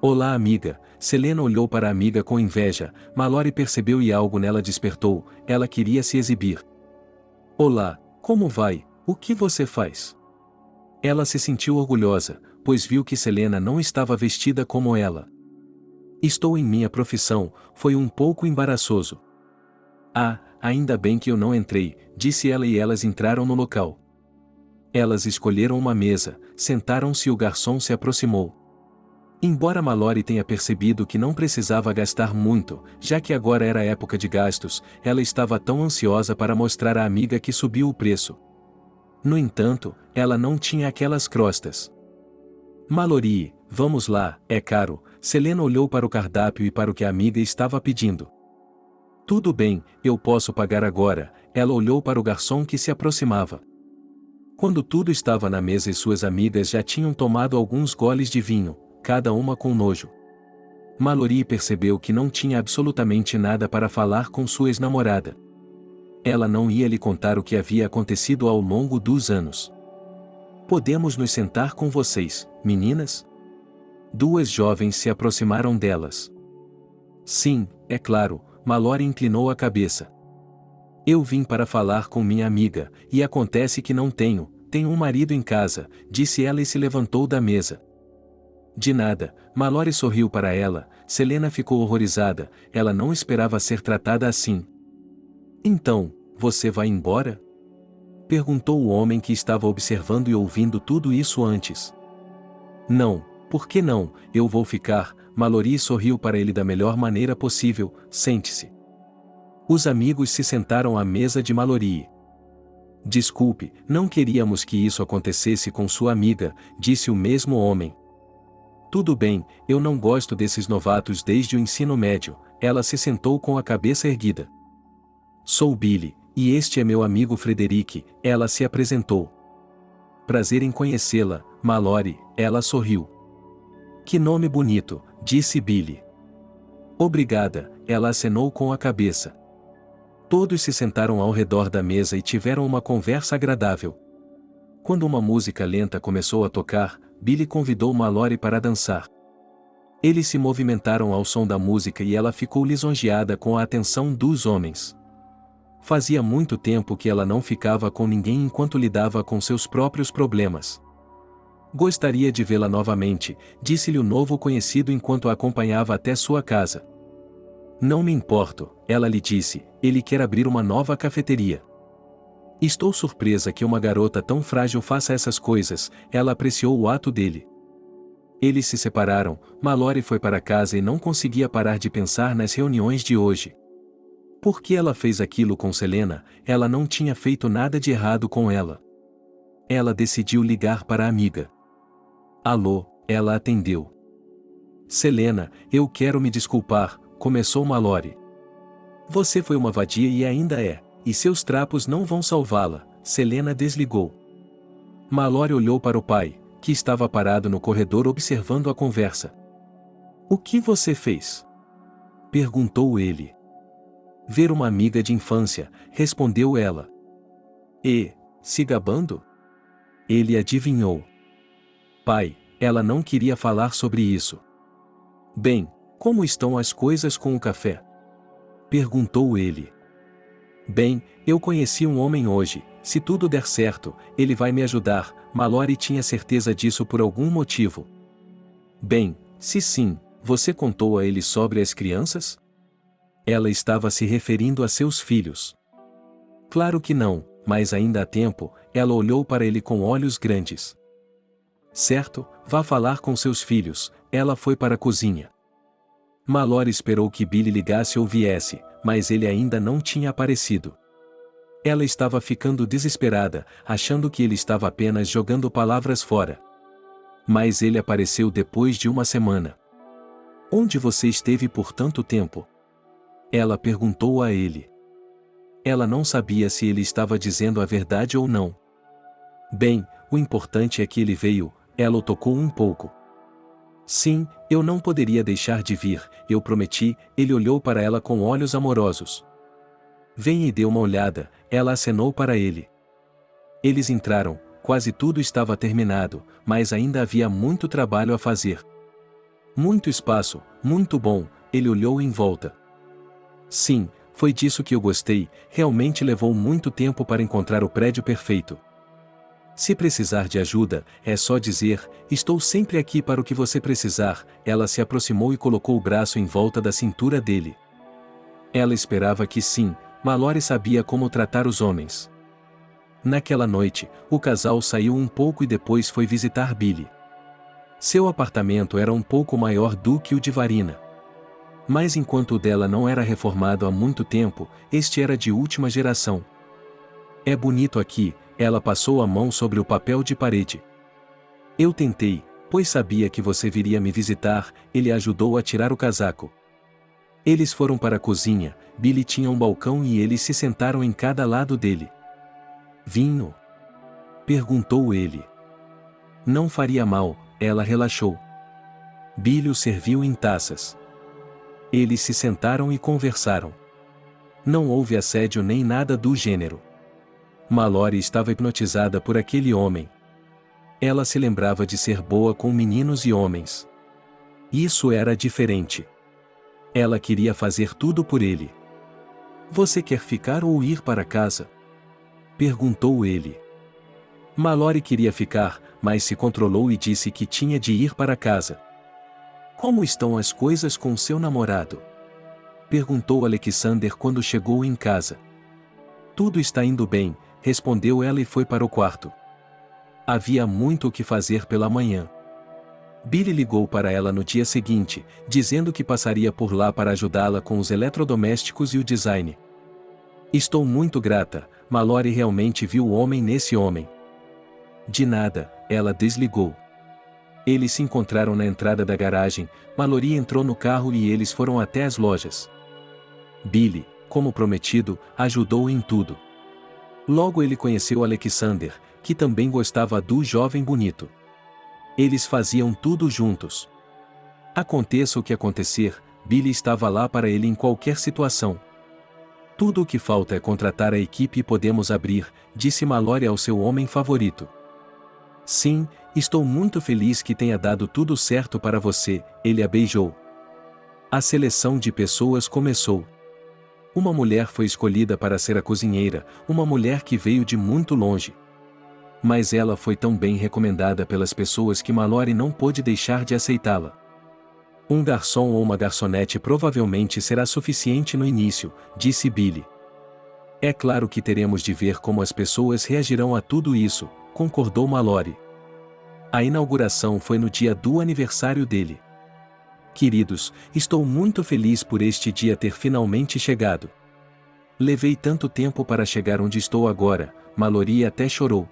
Olá amiga, Selena olhou para a amiga com inveja, Mallory percebeu e algo nela despertou, ela queria se exibir. Olá, como vai? O que você faz? Ela se sentiu orgulhosa, pois viu que Selena não estava vestida como ela. Estou em minha profissão, foi um pouco embaraçoso. Ah, ainda bem que eu não entrei, disse ela e elas entraram no local. Elas escolheram uma mesa, sentaram-se e o garçom se aproximou. Embora Mallory tenha percebido que não precisava gastar muito, já que agora era época de gastos, ela estava tão ansiosa para mostrar à amiga que subiu o preço. No entanto, ela não tinha aquelas crostas. Mallory, vamos lá, é caro, Selena olhou para o cardápio e para o que a amiga estava pedindo. Tudo bem, eu posso pagar agora, ela olhou para o garçom que se aproximava. Quando tudo estava na mesa e suas amigas já tinham tomado alguns goles de vinho, cada uma com nojo. Mallory percebeu que não tinha absolutamente nada para falar com sua ex-namorada. Ela não ia lhe contar o que havia acontecido ao longo dos anos. Podemos nos sentar com vocês, meninas? Duas jovens se aproximaram delas. Sim, é claro, Mallory inclinou a cabeça. Eu vim para falar com minha amiga, e acontece que não tenho um marido em casa, disse ela e se levantou da mesa. De nada, Mallory sorriu para ela, Selena ficou horrorizada, ela não esperava ser tratada assim. Então, você vai embora? Perguntou o homem que estava observando e ouvindo tudo isso antes. Não, por que não, eu vou ficar, Mallory sorriu para ele da melhor maneira possível, sente-se. Os amigos se sentaram à mesa de Mallory. Desculpe, não queríamos que isso acontecesse com sua amiga, disse o mesmo homem. Tudo bem, eu não gosto desses novatos desde o ensino médio, ela se sentou com a cabeça erguida. Sou Billy, e este é meu amigo Frederick, ela se apresentou. Prazer em conhecê-la, Mallory, ela sorriu. Que nome bonito, disse Billy. Obrigada, ela acenou com a cabeça. Todos se sentaram ao redor da mesa e tiveram uma conversa agradável. Quando uma música lenta começou a tocar, Billy convidou Mallory para dançar. Eles se movimentaram ao som da música e ela ficou lisonjeada com a atenção dos homens. Fazia muito tempo que ela não ficava com ninguém enquanto lidava com seus próprios problemas. Gostaria de vê-la novamente, disse-lhe o novo conhecido enquanto a acompanhava até sua casa. Não me importo, ela lhe disse, ele quer abrir uma nova cafeteria. Estou surpresa que uma garota tão frágil faça essas coisas, ela apreciou o ato dele. Eles se separaram, Mallory foi para casa e não conseguia parar de pensar nas reuniões de hoje. Por que ela fez aquilo com Selena? Ela não tinha feito nada de errado com ela. Ela decidiu ligar para a amiga. Alô, ela atendeu. Selena, eu quero me desculpar, começou Mallory. Você foi uma vadia e ainda é, e seus trapos não vão salvá-la, Selena desligou. Mallory olhou para o pai, que estava parado no corredor observando a conversa. O que você fez? Perguntou ele. Ver uma amiga de infância, respondeu ela. E, se gabando? Ele adivinhou. Pai, ela não queria falar sobre isso. Bem, como estão as coisas com o café? Perguntou ele. Bem, eu conheci um homem hoje, se tudo der certo, ele vai me ajudar, Mallory tinha certeza disso por algum motivo. Bem, se sim, você contou a ele sobre as crianças? Ela estava se referindo a seus filhos. Claro que não, mas ainda há tempo, ela olhou para ele com olhos grandes. Certo, vá falar com seus filhos, ela foi para a cozinha. Mallory esperou que Billy ligasse ou viesse, mas ele ainda não tinha aparecido. Ela estava ficando desesperada, achando que ele estava apenas jogando palavras fora. Mas ele apareceu depois de uma semana. Onde você esteve por tanto tempo? Ela perguntou a ele. Ela não sabia se ele estava dizendo a verdade ou não. Bem, o importante é que ele veio, ela o tocou um pouco. Sim, eu não poderia deixar de vir, eu prometi, ele olhou para ela com olhos amorosos. Venha e dê uma olhada, ela acenou para ele. Eles entraram, quase tudo estava terminado, mas ainda havia muito trabalho a fazer. Muito espaço, muito bom, ele olhou em volta. Sim, foi disso que eu gostei, realmente levou muito tempo para encontrar o prédio perfeito. Se precisar de ajuda, é só dizer, estou sempre aqui para o que você precisar, ela se aproximou e colocou o braço em volta da cintura dele. Ela esperava que sim, Mallory sabia como tratar os homens. Naquela noite, o casal saiu um pouco e depois foi visitar Billy. Seu apartamento era um pouco maior do que o de Varina. Mas enquanto o dela não era reformado há muito tempo, este era de última geração. É bonito aqui, ela passou a mão sobre o papel de parede. Eu tentei, pois sabia que você viria me visitar, ele ajudou a tirar o casaco. Eles foram para a cozinha, Billy tinha um balcão e eles se sentaram em cada lado dele. Vinho? Perguntou ele. Não faria mal, ela relaxou. Billy o serviu em taças. Eles se sentaram e conversaram. Não houve assédio nem nada do gênero. Mallory estava hipnotizada por aquele homem. Ela se lembrava de ser boa com meninos e homens. Isso era diferente. Ela queria fazer tudo por ele. Você quer ficar ou ir para casa? Perguntou ele. Mallory queria ficar, mas se controlou e disse que tinha de ir para casa. Como estão as coisas com seu namorado? Perguntou Alexander quando chegou em casa. Tudo está indo bem, respondeu ela e foi para o quarto. Havia muito o que fazer pela manhã. Billy ligou para ela no dia seguinte, dizendo que passaria por lá para ajudá-la com os eletrodomésticos e o design. Estou muito grata, Mallory realmente viu o homem nesse homem. De nada, ela desligou. Eles se encontraram na entrada da garagem, Mallory entrou no carro e eles foram até as lojas. Billy, como prometido, ajudou em tudo. Logo ele conheceu Alexander, que também gostava do jovem bonito. Eles faziam tudo juntos. Aconteça o que acontecer, Billy estava lá para ele em qualquer situação. Tudo o que falta é contratar a equipe e podemos abrir, disse Mallory ao seu homem favorito. Sim, estou muito feliz que tenha dado tudo certo para você, ele a beijou. A seleção de pessoas começou. Uma mulher foi escolhida para ser a cozinheira, uma mulher que veio de muito longe. Mas ela foi tão bem recomendada pelas pessoas que Mallory não pôde deixar de aceitá-la. Um garçom ou uma garçonete provavelmente será suficiente no início, disse Billy. É claro que teremos de ver como as pessoas reagirão a tudo isso, concordou Mallory. A inauguração foi no dia do aniversário dele. Queridos, estou muito feliz por este dia ter finalmente chegado. Levei tanto tempo para chegar onde estou agora, Mallory até chorou.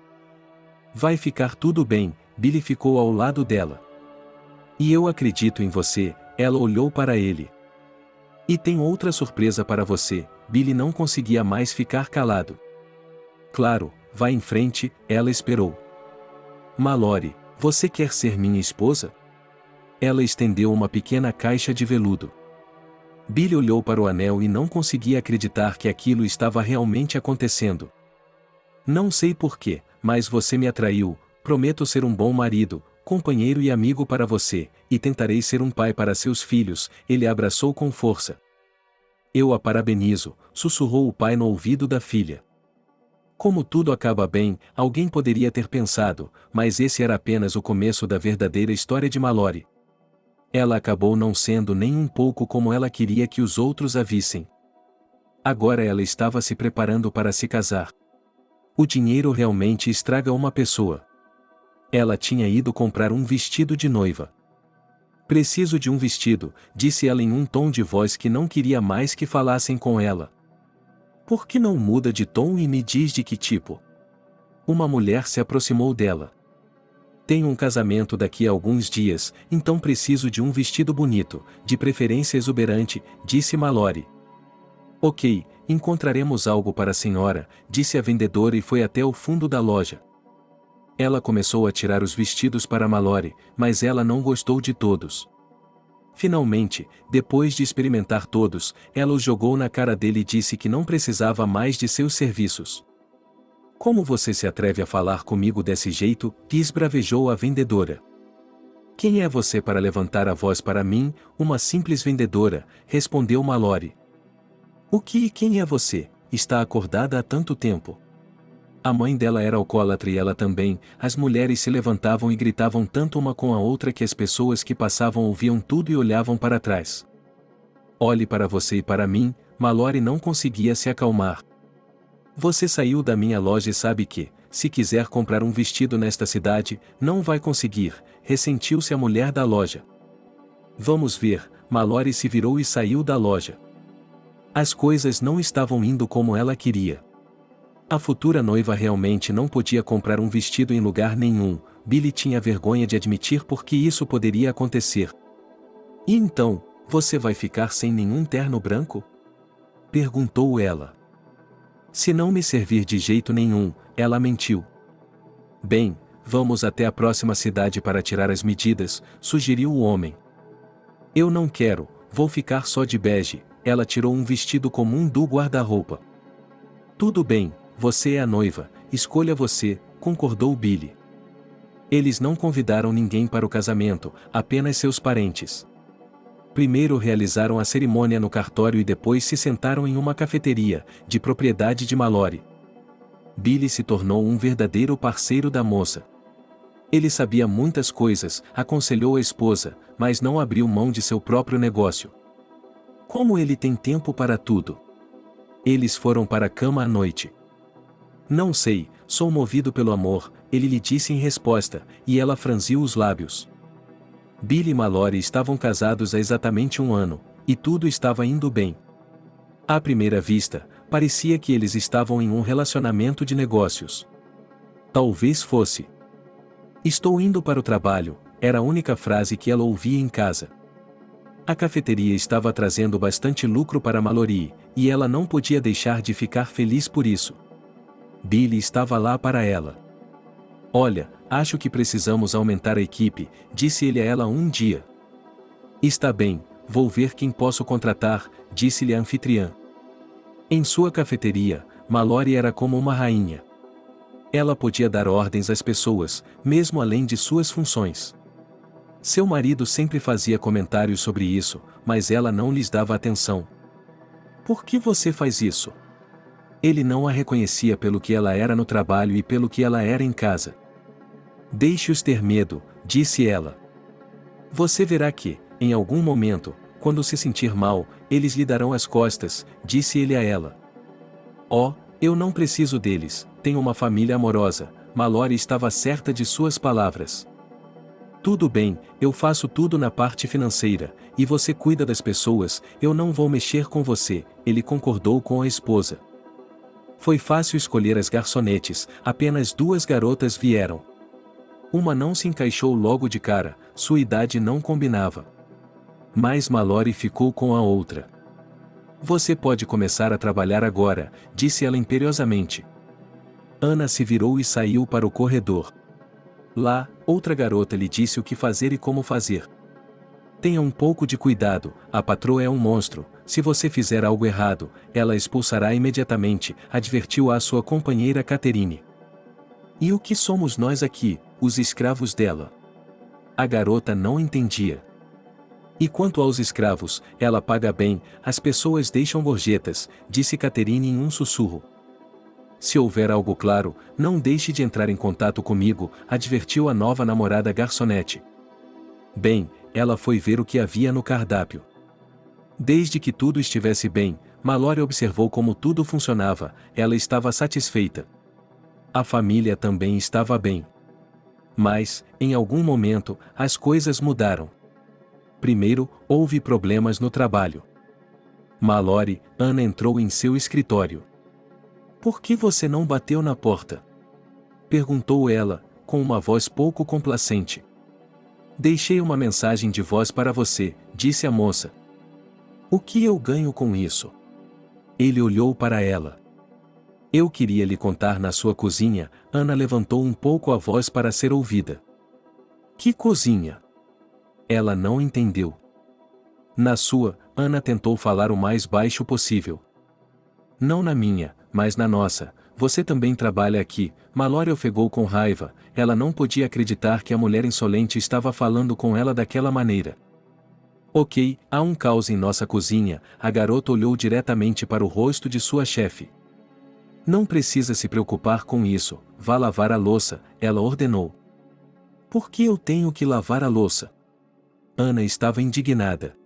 Vai ficar tudo bem, Billy ficou ao lado dela. E eu acredito em você, ela olhou para ele. E tem outra surpresa para você, Billy não conseguia mais ficar calado. Claro, vá em frente, ela esperou. Mallory, você quer ser minha esposa? Ela estendeu uma pequena caixa de veludo. Billy olhou para o anel e não conseguia acreditar que aquilo estava realmente acontecendo. Não sei porquê, mas você me atraiu, prometo ser um bom marido, companheiro e amigo para você, e tentarei ser um pai para seus filhos, ele a abraçou com força. Eu a parabenizo, sussurrou o pai no ouvido da filha. Como tudo acaba bem, alguém poderia ter pensado, mas esse era apenas o começo da verdadeira história de Mallory. Ela acabou não sendo nem um pouco como ela queria que os outros a vissem. Agora ela estava se preparando para se casar. O dinheiro realmente estraga uma pessoa. Ela tinha ido comprar um vestido de noiva. Preciso de um vestido, disse ela em um tom de voz que não queria mais que falassem com ela. Por que não muda de tom e me diz de que tipo? Uma mulher se aproximou dela. Tenho um casamento daqui a alguns dias, então preciso de um vestido bonito, de preferência exuberante, disse Mallory. Ok, encontraremos algo para a senhora, disse a vendedora e foi até o fundo da loja. Ela começou a tirar os vestidos para Mallory, mas ela não gostou de todos. Finalmente, depois de experimentar todos, ela os jogou na cara dele e disse que não precisava mais de seus serviços. Como você se atreve a falar comigo desse jeito? Esbravejou a vendedora. Quem é você para levantar a voz para mim, uma simples vendedora? Respondeu Mallory. O que e quem é você? Está acordada há tanto tempo. A mãe dela era alcoólatra e ela também, as mulheres se levantavam e gritavam tanto uma com a outra que as pessoas que passavam ouviam tudo e olhavam para trás. Olhe para você e para mim, Mallory não conseguia se acalmar. Você saiu da minha loja e sabe que, se quiser comprar um vestido nesta cidade, não vai conseguir, ressentiu-se a mulher da loja. Vamos ver, Mallory se virou e saiu da loja. As coisas não estavam indo como ela queria. A futura noiva realmente não podia comprar um vestido em lugar nenhum, Billy tinha vergonha de admitir porque isso poderia acontecer. E então, você vai ficar sem nenhum terno branco? Perguntou ela. Se não me servir de jeito nenhum, ela mentiu. Bem, vamos até a próxima cidade para tirar as medidas, sugeriu o homem. Eu não quero, vou ficar só de bege, ela tirou um vestido comum do guarda-roupa. Tudo bem, você é a noiva, escolha você, concordou Billy. Eles não convidaram ninguém para o casamento, apenas seus parentes. Primeiro realizaram a cerimônia no cartório e depois se sentaram em uma cafeteria, de propriedade de Mallory. Billy se tornou um verdadeiro parceiro da moça. Ele sabia muitas coisas, aconselhou a esposa, mas não abriu mão de seu próprio negócio. Como ele tem tempo para tudo? Eles foram para a cama à noite. Não sei, sou movido pelo amor, ele lhe disse em resposta, e ela franziu os lábios. Billy e Mallory estavam casados há exatamente 1 ano, e tudo estava indo bem. À primeira vista, Parecia que eles estavam em um relacionamento de negócios. Talvez fosse. Estou indo para o trabalho, era a única frase que ela ouvia em casa. A cafeteria estava trazendo bastante lucro para Mallory, e ela não podia deixar de ficar feliz por isso. Billy estava lá para ela. Olha, acho que precisamos aumentar a equipe, disse ele a ela um dia. Está bem, vou ver quem posso contratar, disse-lhe a anfitriã. Em sua cafeteria, Mallory era como uma rainha. Ela podia dar ordens às pessoas, mesmo além de suas funções. Seu marido sempre fazia comentários sobre isso, mas ela não lhes dava atenção. Por que você faz isso? Ele não a reconhecia pelo que ela era no trabalho e pelo que ela era em casa. Deixe-os ter medo, disse ela. Você verá que, em algum momento, quando se sentir mal, eles lhe darão as costas, disse ele a ela. Oh, eu não preciso deles, tenho uma família amorosa, Mallory estava certa de suas palavras. Tudo bem, eu faço tudo na parte financeira, e você cuida das pessoas, eu não vou mexer com você, ele concordou com a esposa. Foi fácil escolher as garçonetes, apenas 2 garotas vieram. Uma não se encaixou logo de cara, sua idade não combinava. Mas Mallory ficou com a outra. Você pode começar a trabalhar agora, disse ela imperiosamente. Ana se virou e saiu para o corredor. Lá, outra garota lhe disse o que fazer e como fazer. Tenha um pouco de cuidado, a patroa é um monstro, se você fizer algo errado, ela expulsará imediatamente, advertiu a sua companheira Catherine. E o que somos nós aqui, os escravos dela? A garota não entendia. E quanto aos escravos, ela paga bem, as pessoas deixam gorjetas, disse Catherine em um sussurro. Se houver algo claro, não deixe de entrar em contato comigo, advertiu a nova namorada garçonete. Bem, ela foi ver o que havia no cardápio. Desde que tudo estivesse bem, Mallory observou como tudo funcionava, ela estava satisfeita. A família também estava bem. Mas, em algum momento, as coisas mudaram. Primeiro, houve problemas no trabalho. Mallory, Ana entrou em seu escritório. Por que você não bateu na porta? Perguntou ela, com uma voz pouco complacente. Deixei uma mensagem de voz para você, disse a moça. O que eu ganho com isso? Ele olhou para ela. Eu queria lhe contar na sua cozinha, Ana levantou um pouco a voz para ser ouvida. Que cozinha? Ela não entendeu. Na sua, Ana tentou falar o mais baixo possível. Não na minha, mas na nossa, você também trabalha aqui, Mallory ofegou com raiva, ela não podia acreditar que a mulher insolente estava falando com ela daquela maneira. Ok, há um caos em nossa cozinha, a garota olhou diretamente para o rosto de sua chefe. Não precisa se preocupar com isso, vá lavar a louça, ela ordenou. Por que eu tenho que lavar a louça? Ana estava indignada.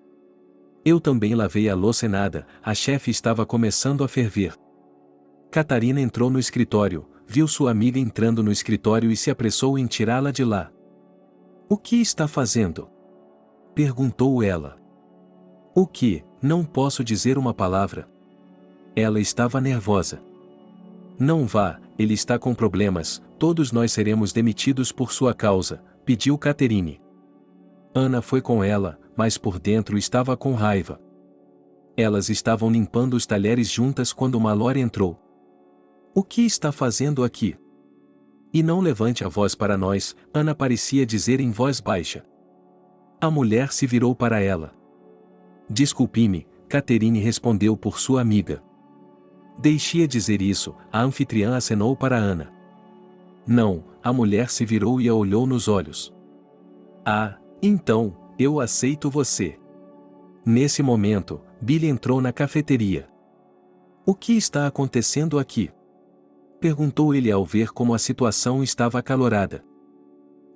Eu também lavei a louça e nada, a chefe estava começando a ferver. Catarina entrou no escritório, viu sua amiga entrando no escritório e se apressou em tirá-la de lá. O que está fazendo? Perguntou ela. O que? Não posso dizer uma palavra. Ela estava nervosa. Não vá, ele está com problemas, todos nós seremos demitidos por sua causa, pediu Catherine. Ana foi com ela, mas por dentro estava com raiva. Elas estavam limpando os talheres juntas quando Mallory entrou. O que está fazendo aqui? E não levante a voz para nós, Ana parecia dizer em voz baixa. A mulher se virou para ela. Desculpe-me, Catherine respondeu por sua amiga. Deixe-a dizer isso, a anfitriã acenou para Ana. Não, a mulher se virou e a olhou nos olhos. Ah, então, eu aceito você. Nesse momento, Billy entrou na cafeteria. O que está acontecendo aqui? Perguntou ele ao ver como a situação estava acalorada.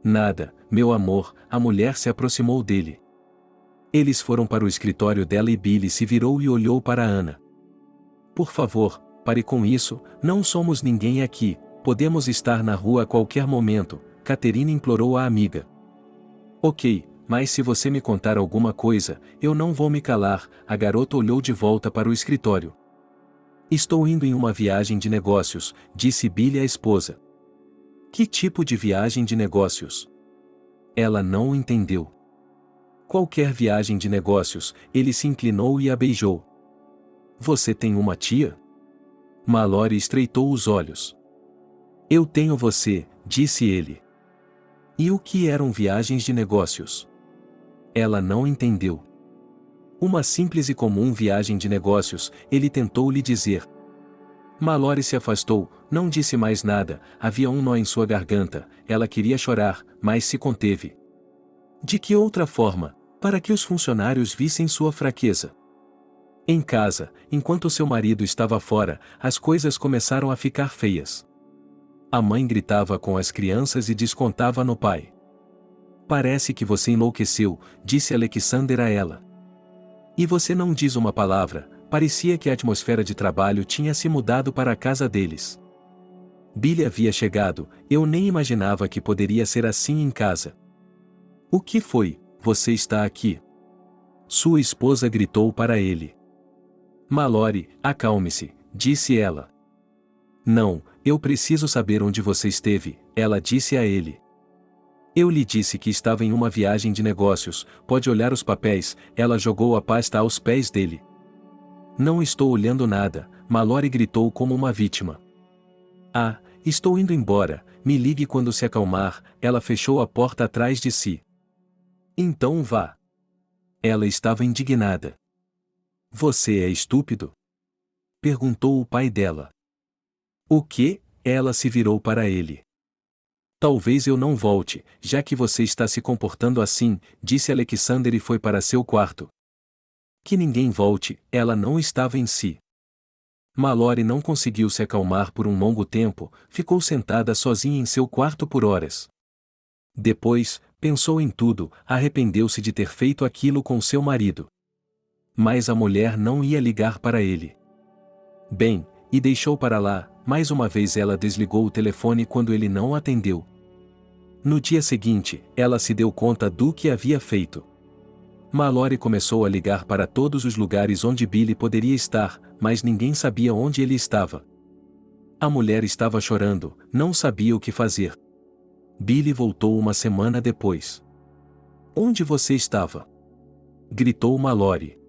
Nada, meu amor, a mulher se aproximou dele. Eles foram para o escritório dela e Billy se virou e olhou para Ana. Por favor, pare com isso, não somos ninguém aqui, podemos estar na rua a qualquer momento, Catherine implorou à amiga. Ok, mas se você me contar alguma coisa, eu não vou me calar, a garota olhou de volta para o escritório. Estou indo em uma viagem de negócios, disse Billy à esposa. Que tipo de viagem de negócios? Ela não o entendeu. Qualquer viagem de negócios, ele se inclinou e a beijou. Você tem uma tia? Mallory estreitou os olhos. Eu tenho você, disse ele. E o que eram viagens de negócios? Ela não entendeu. Uma simples e comum viagem de negócios, ele tentou lhe dizer. Mallory se afastou, não disse mais nada, havia um nó em sua garganta, ela queria chorar, mas se conteve. De que outra forma, para que os funcionários vissem sua fraqueza? Em casa, enquanto seu marido estava fora, as coisas começaram a ficar feias. A mãe gritava com as crianças e descontava no pai. Parece que você enlouqueceu, disse Alexander a ela. E você não diz uma palavra, parecia que a atmosfera de trabalho tinha se mudado para a casa deles. Billy havia chegado, eu nem imaginava que poderia ser assim em casa. O que foi, você está aqui? Sua esposa gritou para ele. Mallory, acalme-se, disse ela. Não, eu preciso saber onde você esteve, ela disse a ele. Eu lhe disse que estava em uma viagem de negócios, pode olhar os papéis, ela jogou a pasta aos pés dele. Não estou olhando nada, Mallory gritou como uma vítima. Ah, estou indo embora, me ligue quando se acalmar, ela fechou a porta atrás de si. Então vá. Ela estava indignada. Você é estúpido? Perguntou o pai dela. O quê? Ela se virou para ele. Talvez eu não volte, já que você está se comportando assim, disse Alexander e foi para seu quarto. Que ninguém volte, ela não estava em si. Mallory não conseguiu se acalmar por um longo tempo, ficou sentada sozinha em seu quarto por horas. Depois, pensou em tudo, arrependeu-se de ter feito aquilo com seu marido. Mas a mulher não ia ligar para ele. Bem, e deixou para lá, mais uma vez ela desligou o telefone quando ele não atendeu. No dia seguinte, ela se deu conta do que havia feito. Mallory começou a ligar para todos os lugares onde Billy poderia estar, mas ninguém sabia onde ele estava. A mulher estava chorando, não sabia o que fazer. Billy voltou uma semana depois. Onde você estava? Gritou Mallory.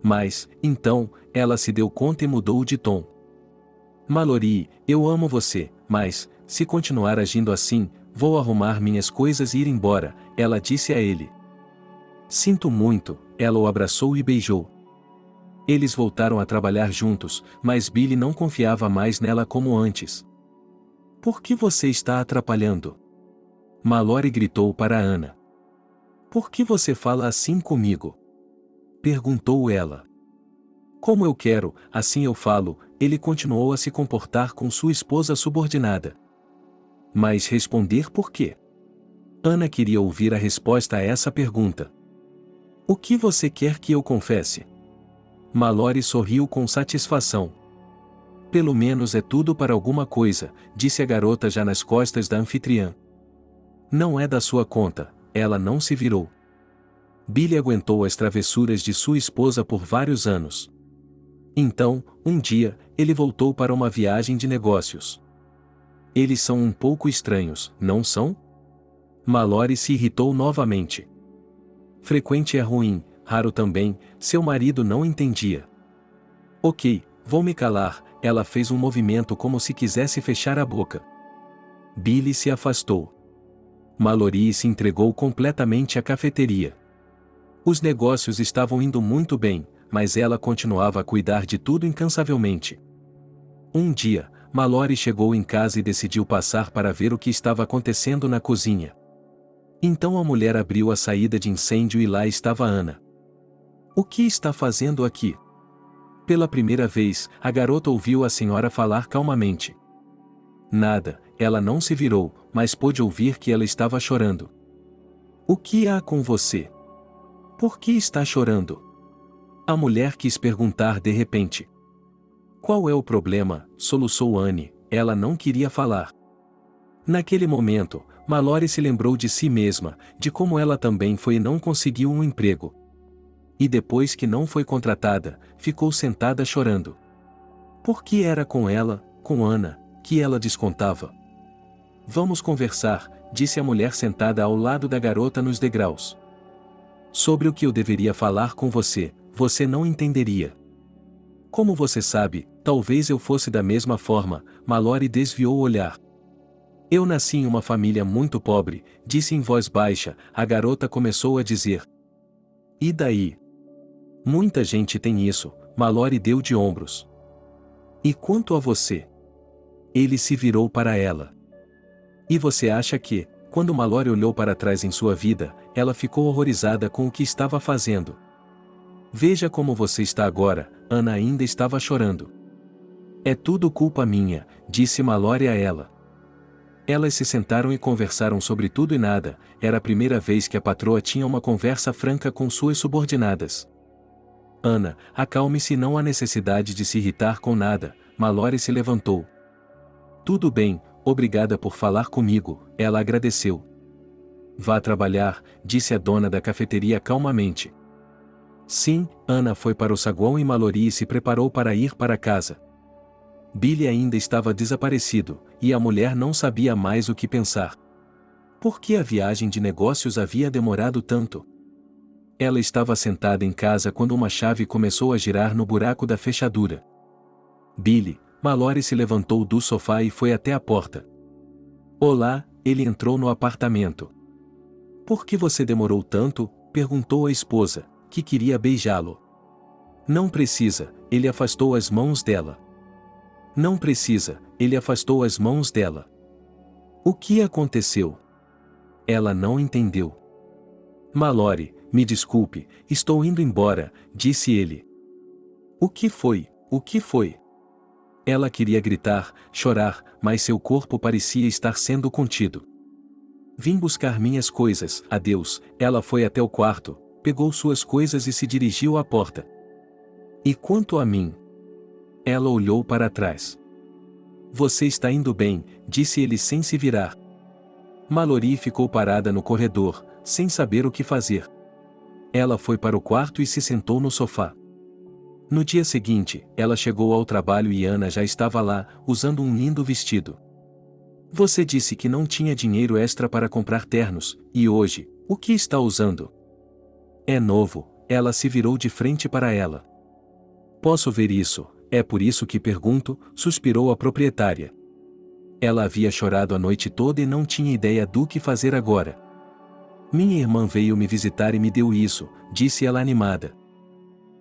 Mas, então, ela se deu conta e mudou de tom. Mallory, eu amo você, mas, se continuar agindo assim, vou arrumar minhas coisas e ir embora, ela disse a ele. Sinto muito, ela o abraçou e beijou. Eles voltaram a trabalhar juntos, mas Billy não confiava mais nela como antes. Por que você está atrapalhando? Mallory gritou para Ana. Por que você fala assim comigo? Perguntou ela. Como eu quero, assim eu falo, ele continuou a se comportar com sua esposa subordinada. Mas responder por quê? Ana queria ouvir a resposta a essa pergunta. O que você quer que eu confesse? Mallory sorriu com satisfação. Pelo menos é tudo para alguma coisa, disse a garota já nas costas da anfitriã. Não é da sua conta, ela não se virou. Billy aguentou as travessuras de sua esposa por vários anos. Então, um dia, ele voltou para uma viagem de negócios. Eles são um pouco estranhos, não são? Mallory se irritou novamente. Frequente é ruim, raro também, seu marido não entendia. Ok, vou me calar, ela fez um movimento como se quisesse fechar a boca. Billy se afastou. Mallory se entregou completamente à cafeteria. Os negócios estavam indo muito bem, mas ela continuava a cuidar de tudo incansavelmente. Um dia, Mallory chegou em casa e decidiu passar para ver o que estava acontecendo na cozinha. Então a mulher abriu a saída de incêndio e lá estava Ana. O que está fazendo aqui? Pela primeira vez, a garota ouviu a senhora falar calmamente. Nada, ela não se virou, mas pôde ouvir que ela estava chorando. O que há com você? Por que está chorando? A mulher quis perguntar de repente. Qual é o problema? Soluçou Anne, ela não queria falar. Naquele momento, Mallory se lembrou de si mesma, de como ela também foi e não conseguiu um emprego. E depois que não foi contratada, ficou sentada chorando. Por que era com ela, com Ana, que ela descontava? Vamos conversar, disse a mulher sentada ao lado da garota nos degraus. Sobre o que eu deveria falar com você, você não entenderia. Como você sabe, talvez eu fosse da mesma forma, Mallory desviou o olhar. Eu nasci em uma família muito pobre, disse em voz baixa, a garota começou a dizer. E daí? Muita gente tem isso, Mallory deu de ombros. E quanto a você? Ele se virou para ela. E você acha que, quando Mallory olhou para trás em sua vida, ela ficou horrorizada com o que estava fazendo? Veja como você está agora, Ana ainda estava chorando. É tudo culpa minha, disse Mallory a ela. Elas se sentaram e conversaram sobre tudo e nada, era a primeira vez que a patroa tinha uma conversa franca com suas subordinadas. Ana, acalme-se, não há necessidade de se irritar com nada, Mallory se levantou. Tudo bem, obrigada por falar comigo, ela agradeceu. Vá trabalhar, disse a dona da cafeteria calmamente. Sim, Ana foi para o saguão e Mallory se preparou para ir para casa. Billy ainda estava desaparecido, e a mulher não sabia mais o que pensar. Por que a viagem de negócios havia demorado tanto? Ela estava sentada em casa quando uma chave começou a girar no buraco da fechadura. Billy, Mallory se levantou do sofá e foi até a porta. Olá, ele entrou no apartamento. Por que você demorou tanto? Perguntou a esposa, que queria beijá-lo. Não precisa, ele afastou as mãos dela. Não precisa, ele afastou as mãos dela. O que aconteceu? Ela não entendeu. Mallory, me desculpe, estou indo embora, disse ele. O que foi? O que foi? Ela queria gritar, chorar, mas seu corpo parecia estar sendo contido. Vim buscar minhas coisas, adeus. Ela foi até o quarto, pegou suas coisas e se dirigiu à porta. E quanto a mim? Ela olhou para trás. Você está indo bem, disse ele sem se virar. Mallory ficou parada no corredor, sem saber o que fazer. Ela foi para o quarto e se sentou no sofá. No dia seguinte, ela chegou ao trabalho e Ana já estava lá, usando um lindo vestido. Você disse que não tinha dinheiro extra para comprar ternos, e hoje, o que está usando? É novo, ela se virou de frente para ela. Posso ver isso, é por isso que pergunto, suspirou a proprietária. Ela havia chorado a noite toda e não tinha ideia do que fazer agora. Minha irmã veio me visitar e me deu isso, disse ela animada.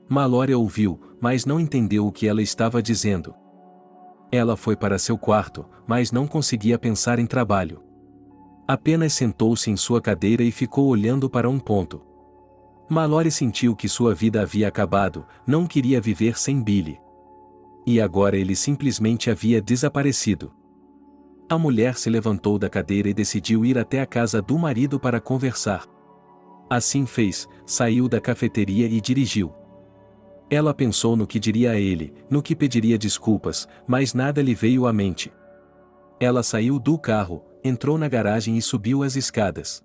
Mallory ouviu, mas não entendeu o que ela estava dizendo. Ela foi para seu quarto, mas não conseguia pensar em trabalho. Apenas sentou-se em sua cadeira e ficou olhando para um ponto. Mallory sentiu que sua vida havia acabado, não queria viver sem Billy. E agora ele simplesmente havia desaparecido. A mulher se levantou da cadeira e decidiu ir até a casa do marido para conversar. Assim fez, saiu da cafeteria e dirigiu. Ela pensou no que diria a ele, no que pediria desculpas, mas nada lhe veio à mente. Ela saiu do carro, entrou na garagem e subiu as escadas.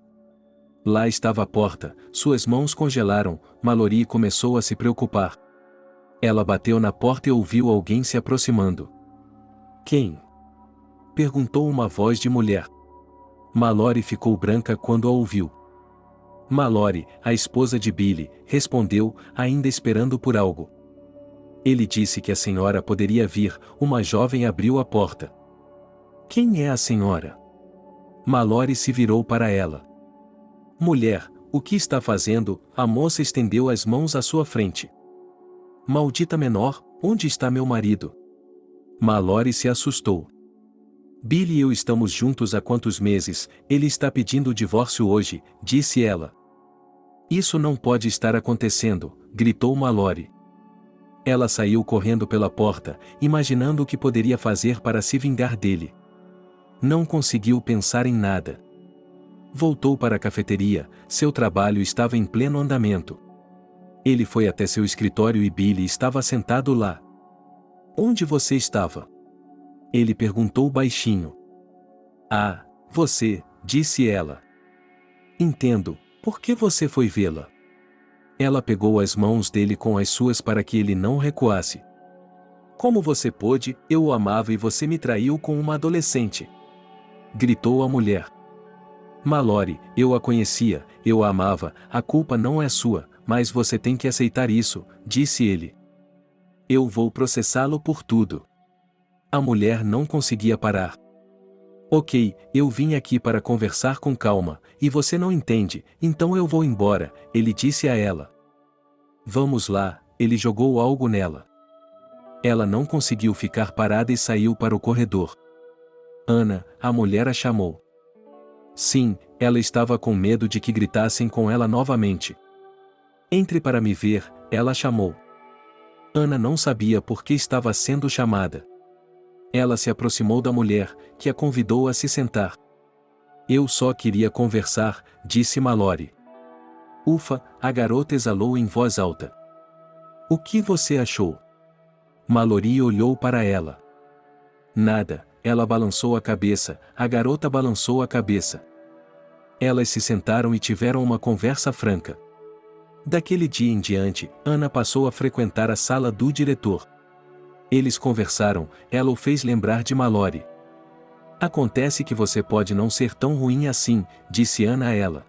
Lá estava a porta, suas mãos congelaram, Mallory começou a se preocupar. Ela bateu na porta e ouviu alguém se aproximando. Quem? Perguntou uma voz de mulher. Mallory ficou branca quando a ouviu. Mallory, a esposa de Billy, respondeu, ainda esperando por algo. Ele disse que a senhora poderia vir, uma jovem abriu a porta. Quem é a senhora? Mallory se virou para ela. Mulher, o que está fazendo? A moça estendeu as mãos à sua frente. Maldita menor, onde está meu marido? Mallory se assustou. Billy e eu estamos juntos há quantos meses, ele está pedindo o divórcio hoje, disse ela. Isso não pode estar acontecendo, gritou Mallory. Ela saiu correndo pela porta, imaginando o que poderia fazer para se vingar dele. Não conseguiu pensar em nada. Voltou para a cafeteria, seu trabalho estava em pleno andamento. Ele foi até seu escritório e Billy estava sentado lá. Onde você estava? Ele perguntou baixinho. Ah, você, disse ela. Entendo, por que você foi vê-la? Ela pegou as mãos dele com as suas para que ele não recuasse. Como você pôde? Eu o amava e você me traiu com uma adolescente. Gritou a mulher. Mallory, eu a conhecia, eu a amava, a culpa não é sua, mas você tem que aceitar isso, disse ele. Eu vou processá-lo por tudo. A mulher não conseguia parar. Ok, eu vim aqui para conversar com calma, e você não entende, então eu vou embora, ele disse a ela. Vamos lá, ele jogou algo nela. Ela não conseguiu ficar parada e saiu para o corredor. Ana, a mulher a chamou. Sim, ela estava com medo de que gritassem com ela novamente. Entre para me ver, ela chamou. Ana não sabia por que estava sendo chamada. Ela se aproximou da mulher, que a convidou a se sentar. Eu só queria conversar, disse Mallory. Ufa, a garota exalou em voz alta. O que você achou? Mallory olhou para ela. Nada, ela balançou a cabeça, a garota balançou a cabeça. Elas se sentaram e tiveram uma conversa franca. Daquele dia em diante, Ana passou a frequentar a sala do diretor. Eles conversaram, ela o fez lembrar de Mallory. Acontece que você pode não ser tão ruim assim, disse Ana a ela.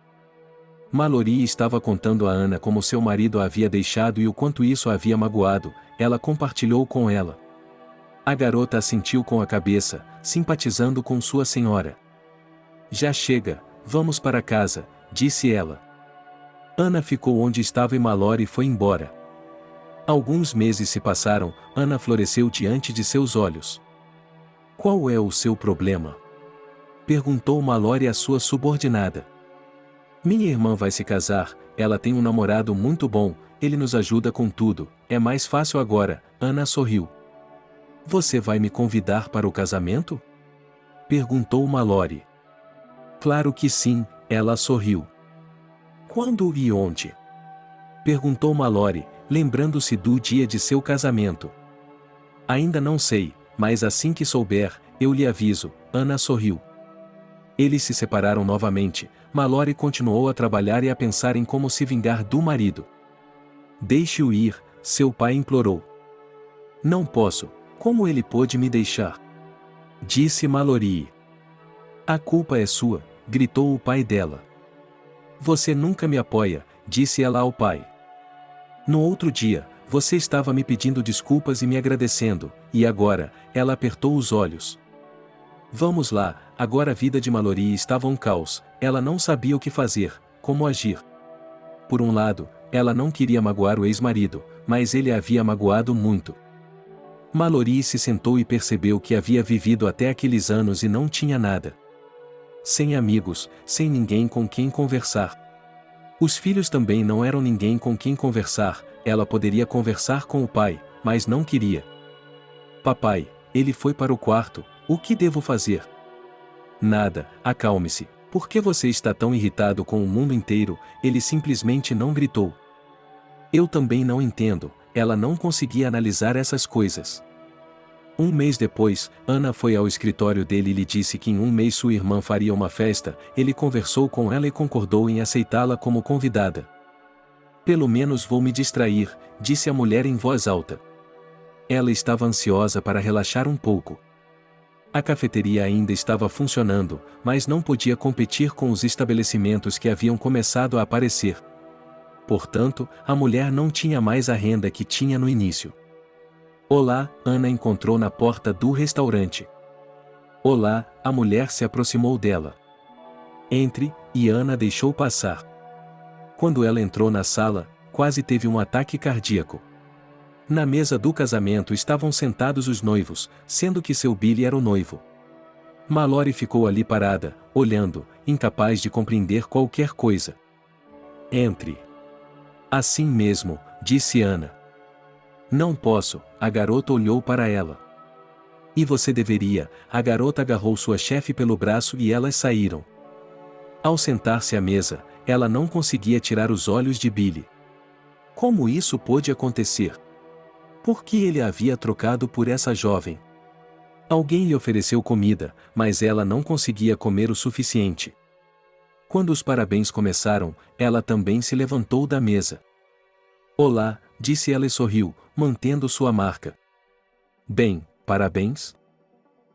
Mallory estava contando a Ana como seu marido a havia deixado e o quanto isso a havia magoado, ela compartilhou com ela. A garota assentiu com a cabeça, simpatizando com sua senhora. Já chega, vamos para casa, disse ela. Ana ficou onde estava e Mallory foi embora. Alguns meses se passaram, Ana floresceu diante de seus olhos. Qual é o seu problema? Perguntou Mallory à sua subordinada. Minha irmã vai se casar, ela tem um namorado muito bom, ele nos ajuda com tudo, é mais fácil agora, Ana sorriu. Você vai me convidar para o casamento? Perguntou Mallory. Claro que sim, ela sorriu. Quando e onde? Perguntou Mallory, lembrando-se do dia de seu casamento. Ainda não sei, mas assim que souber, eu lhe aviso, Ana sorriu. Eles se separaram novamente, Mallory continuou a trabalhar e a pensar em como se vingar do marido. Deixe-o ir, seu pai implorou. Não posso, como ele pôde me deixar? Disse Mallory. A culpa é sua, gritou o pai dela. Você nunca me apoia, disse ela ao pai. No outro dia, você estava me pedindo desculpas e me agradecendo, e agora, ela apertou os olhos. Vamos lá, agora a vida de Mallory estava um caos, ela não sabia o que fazer, como agir. Por um lado, ela não queria magoar o ex-marido, mas ele a havia magoado muito. Mallory se sentou e percebeu que havia vivido até aqueles anos e não tinha nada. Sem amigos, sem ninguém com quem conversar. Os filhos também não eram ninguém com quem conversar, ela poderia conversar com o pai, mas não queria. Papai, ele foi para o quarto, o que devo fazer? Nada, acalme-se, por que você está tão irritado com o mundo inteiro? Ele simplesmente não gritou. Eu também não entendo, ela não conseguia analisar essas coisas. Um mês depois, Ana foi ao escritório dele e lhe disse que em um mês sua irmã faria uma festa, ele conversou com ela e concordou em aceitá-la como convidada. Pelo menos vou me distrair, disse a mulher em voz alta. Ela estava ansiosa para relaxar um pouco. A cafeteria ainda estava funcionando, mas não podia competir com os estabelecimentos que haviam começado a aparecer. Portanto, a mulher não tinha mais a renda que tinha no início. Olá, Ana encontrou na porta do restaurante. Olá, a mulher se aproximou dela. Entre, e Ana deixou passar. Quando ela entrou na sala, quase teve um ataque cardíaco. Na mesa do casamento estavam sentados os noivos, sendo que seu Billy era o noivo. Mallory ficou ali parada, olhando, incapaz de compreender qualquer coisa. Entre. Assim mesmo, disse Ana. Não posso, a garota olhou para ela. E você deveria, a garota agarrou sua chefe pelo braço e elas saíram. Ao sentar-se à mesa, ela não conseguia tirar os olhos de Billy. Como isso pôde acontecer? Por que ele a havia trocado por essa jovem? Alguém lhe ofereceu comida, mas ela não conseguia comer o suficiente. Quando os parabéns começaram, ela também se levantou da mesa. Olá, disse ela e sorriu, mantendo sua marca. Bem, parabéns?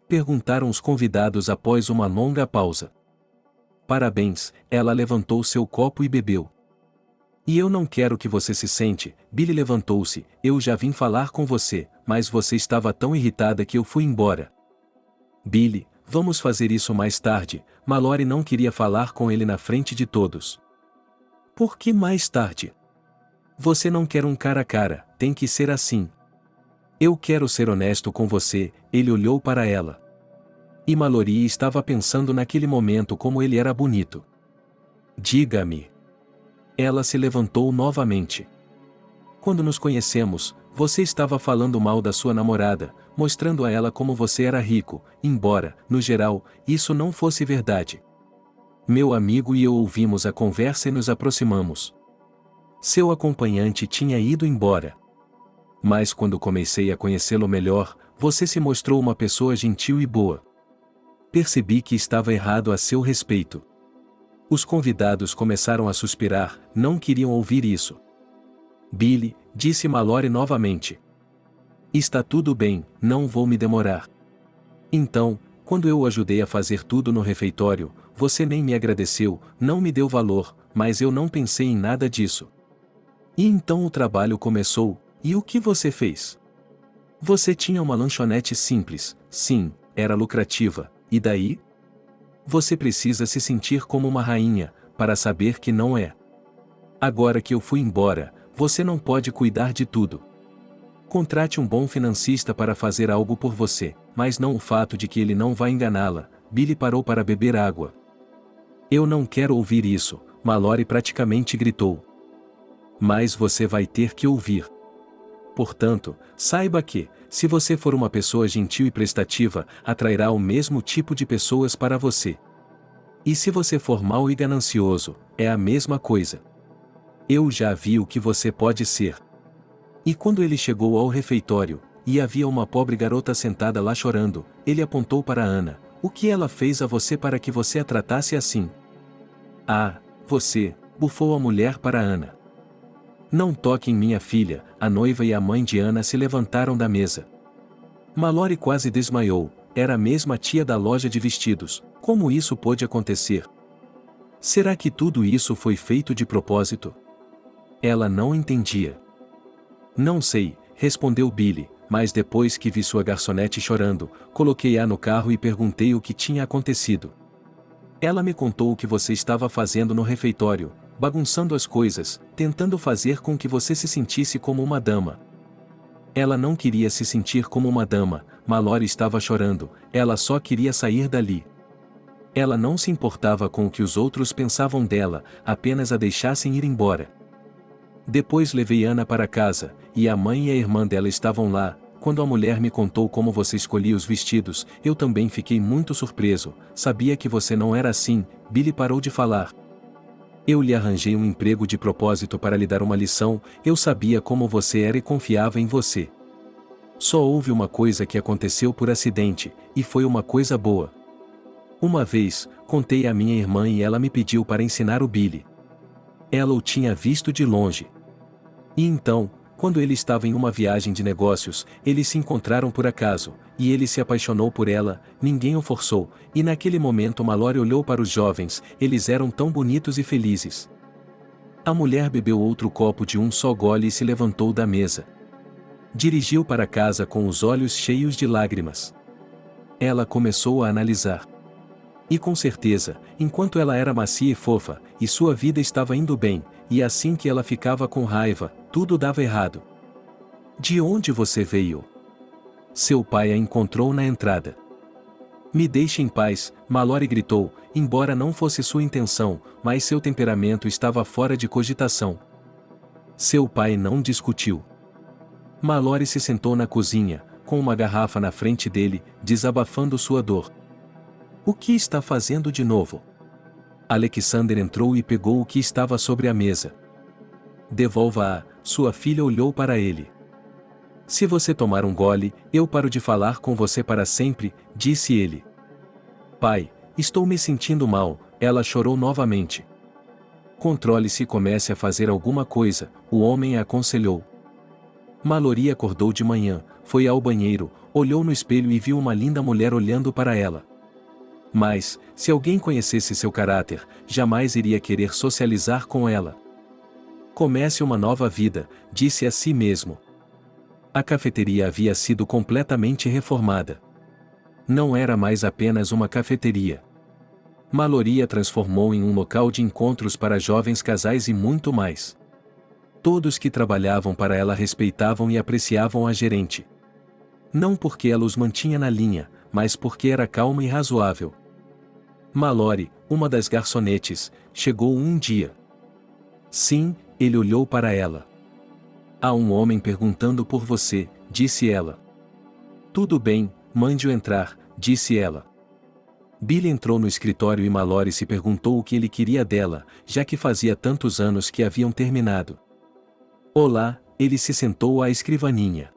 Perguntaram os convidados após uma longa pausa. Parabéns, ela levantou seu copo e bebeu. E eu não quero que você se sente, Billy levantou-se, eu já vim falar com você, mas você estava tão irritada que eu fui embora. Billy, vamos fazer isso mais tarde, Mallory não queria falar com ele na frente de todos. Por que mais tarde? Você não quer um cara a cara, tem que ser assim. Eu quero ser honesto com você, ele olhou para ela. E Mallory estava pensando naquele momento como ele era bonito. Diga-me. Ela se levantou novamente. Quando nos conhecemos, você estava falando mal da sua namorada, mostrando a ela como você era rico, embora, no geral, isso não fosse verdade. Meu amigo e eu ouvimos a conversa e nos aproximamos. Seu acompanhante tinha ido embora. Mas quando comecei a conhecê-lo melhor, você se mostrou uma pessoa gentil e boa. Percebi que estava errado a seu respeito. Os convidados começaram a suspirar, não queriam ouvir isso. Billy, disse Mallory novamente. Está tudo bem, não vou me demorar. Então, quando eu o ajudei a fazer tudo no refeitório, você nem me agradeceu, não me deu valor, mas eu não pensei em nada disso. E então o trabalho começou, e o que você fez? Você tinha uma lanchonete simples, sim, era lucrativa, e daí? Você precisa se sentir como uma rainha, para saber que não é. Agora que eu fui embora, você não pode cuidar de tudo. Contrate um bom financista para fazer algo por você, mas não o fato de que ele não vai enganá-la. Billy parou para beber água. Eu não quero ouvir isso, Mallory praticamente gritou. Mas você vai ter que ouvir. Portanto, saiba que, se você for uma pessoa gentil e prestativa, atrairá o mesmo tipo de pessoas para você. E se você for mau e ganancioso, é a mesma coisa. Eu já vi o que você pode ser. E quando ele chegou ao refeitório, e havia uma pobre garota sentada lá chorando, ele apontou para Ana. O que ela fez a você para que você a tratasse assim? Ah, você, bufou a mulher para Ana. Não toque em minha filha, a noiva e a mãe de Ana se levantaram da mesa. Mallory quase desmaiou, era a mesma tia da loja de vestidos, como isso pôde acontecer? Será que tudo isso foi feito de propósito? Ela não entendia. Não sei, respondeu Billy, mas depois que vi sua garçonete chorando, coloquei-a no carro e perguntei o que tinha acontecido. Ela me contou o que você estava fazendo no refeitório, bagunçando as coisas, tentando fazer com que você se sentisse como uma dama. Ela não queria se sentir como uma dama, Mallory estava chorando, ela só queria sair dali. Ela não se importava com o que os outros pensavam dela, apenas a deixassem ir embora. Depois levei Ana para casa, e a mãe e a irmã dela estavam lá. Quando a mulher me contou como você escolhia os vestidos, eu também fiquei muito surpreso, sabia que você não era assim. Billy parou de falar. Eu lhe arranjei um emprego de propósito para lhe dar uma lição, eu sabia como você era e confiava em você. Só houve uma coisa que aconteceu por acidente, e foi uma coisa boa. Uma vez, contei à minha irmã e ela me pediu para ensinar o Billy. Ela o tinha visto de longe. E então, quando ele estava em uma viagem de negócios, eles se encontraram por acaso, e ele se apaixonou por ela, ninguém o forçou, e naquele momento Mallory olhou para os jovens, eles eram tão bonitos e felizes. A mulher bebeu outro copo de um só gole e se levantou da mesa. Dirigiu para casa com os olhos cheios de lágrimas. Ela começou a analisar. E com certeza, enquanto ela era macia e fofa, e sua vida estava indo bem, e assim que ela ficava com raiva, tudo dava errado. De onde você veio? Seu pai a encontrou na entrada. Me deixe em paz, Mallory gritou, embora não fosse sua intenção, mas seu temperamento estava fora de cogitação. Seu pai não discutiu. Mallory se sentou na cozinha, com uma garrafa na frente dele, desabafando sua dor. O que está fazendo de novo? Alexander entrou e pegou o que estava sobre a mesa. Devolva-a, sua filha olhou para ele. Se você tomar um gole, eu paro de falar com você para sempre, disse ele. Pai, estou me sentindo mal, ela chorou novamente. Controle-se e comece a fazer alguma coisa, o homem a aconselhou. Mallory acordou de manhã, foi ao banheiro, olhou no espelho e viu uma linda mulher olhando para ela. Mas, se alguém conhecesse seu caráter, jamais iria querer socializar com ela. Comece uma nova vida, disse a si mesmo. A cafeteria havia sido completamente reformada. Não era mais apenas uma cafeteria. Mallory a transformou em um local de encontros para jovens casais e muito mais. Todos que trabalhavam para ela respeitavam e apreciavam a gerente. Não porque ela os mantinha na linha, mas porque era calma e razoável. Mallory, uma das garçonetes, chegou um dia. Sim, ele olhou para ela. Há um homem perguntando por você, disse ela. Tudo bem, mande-o entrar, disse ela. Billy entrou no escritório e Mallory se perguntou o que ele queria dela, já que fazia tantos anos que haviam terminado. Olá, ele se sentou à escrivaninha.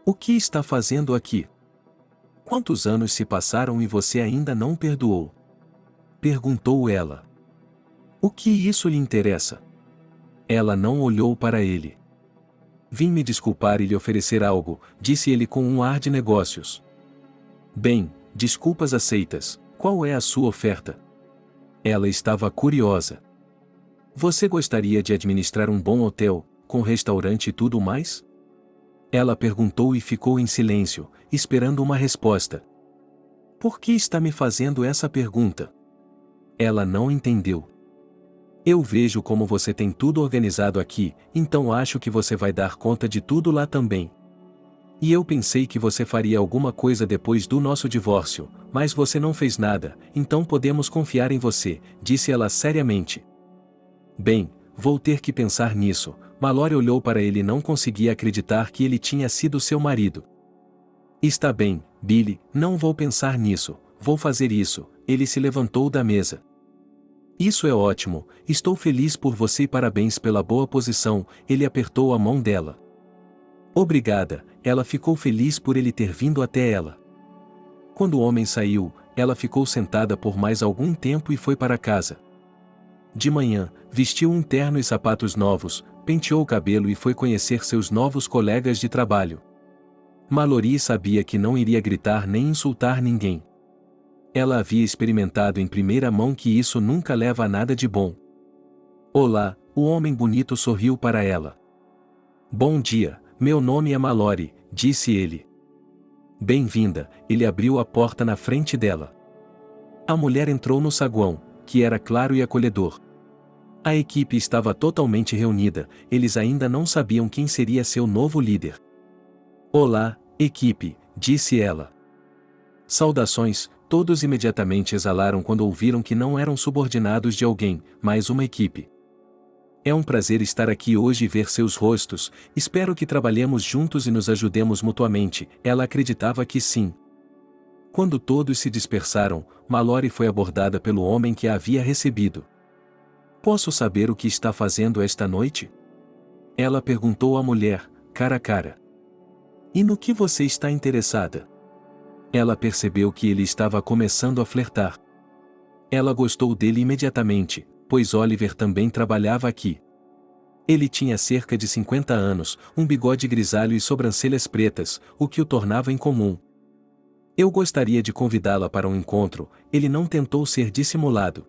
O que está fazendo aqui? Quantos anos se passaram e você ainda não perdoou? Perguntou ela. O que isso lhe interessa? Ela não olhou para ele. Vim me desculpar e lhe oferecer algo, disse ele com um ar de negócios. Bem, desculpas aceitas, qual é a sua oferta? Ela estava curiosa. Você gostaria de administrar um bom hotel, com restaurante e tudo mais? Ela perguntou e ficou em silêncio, esperando uma resposta. Por que está me fazendo essa pergunta? Ela não entendeu. Eu vejo como você tem tudo organizado aqui, então acho que você vai dar conta de tudo lá também. E eu pensei que você faria alguma coisa depois do nosso divórcio, mas você não fez nada, então podemos confiar em você, disse ela seriamente. Bem, vou ter que pensar nisso. Mallory olhou para ele e não conseguia acreditar que ele tinha sido seu marido. Está bem, Billy, não vou pensar nisso, vou fazer isso. Ele se levantou da mesa. Isso é ótimo, estou feliz por você e parabéns pela boa posição, ele apertou a mão dela. Obrigada, ela ficou feliz por ele ter vindo até ela. Quando o homem saiu, ela ficou sentada por mais algum tempo e foi para casa. De manhã, vestiu um terno e sapatos novos, penteou o cabelo e foi conhecer seus novos colegas de trabalho. Mallory sabia que não iria gritar nem insultar ninguém. Ela havia experimentado em primeira mão que isso nunca leva a nada de bom. Olá, o homem bonito sorriu para ela. Bom dia, meu nome é Mallory, disse ele. Bem-vinda, ele abriu a porta na frente dela. A mulher entrou no saguão, que era claro e acolhedor. A equipe estava totalmente reunida, eles ainda não sabiam quem seria seu novo líder. Olá, equipe, disse ela. Saudações, todos imediatamente exalaram quando ouviram que não eram subordinados de alguém, mas uma equipe. É um prazer estar aqui hoje e ver seus rostos, espero que trabalhemos juntos e nos ajudemos mutuamente, ela acreditava que sim. Quando todos se dispersaram, Mallory foi abordada pelo homem que a havia recebido. Posso saber o que está fazendo esta noite? Ela perguntou à mulher, cara a cara. E no que você está interessada? Ela percebeu que ele estava começando a flertar. Ela gostou dele imediatamente, pois Oliver também trabalhava aqui. Ele tinha cerca de 50 anos, um bigode grisalho e sobrancelhas pretas, o que o tornava incomum. Eu gostaria de convidá-la para um encontro, ele não tentou ser dissimulado.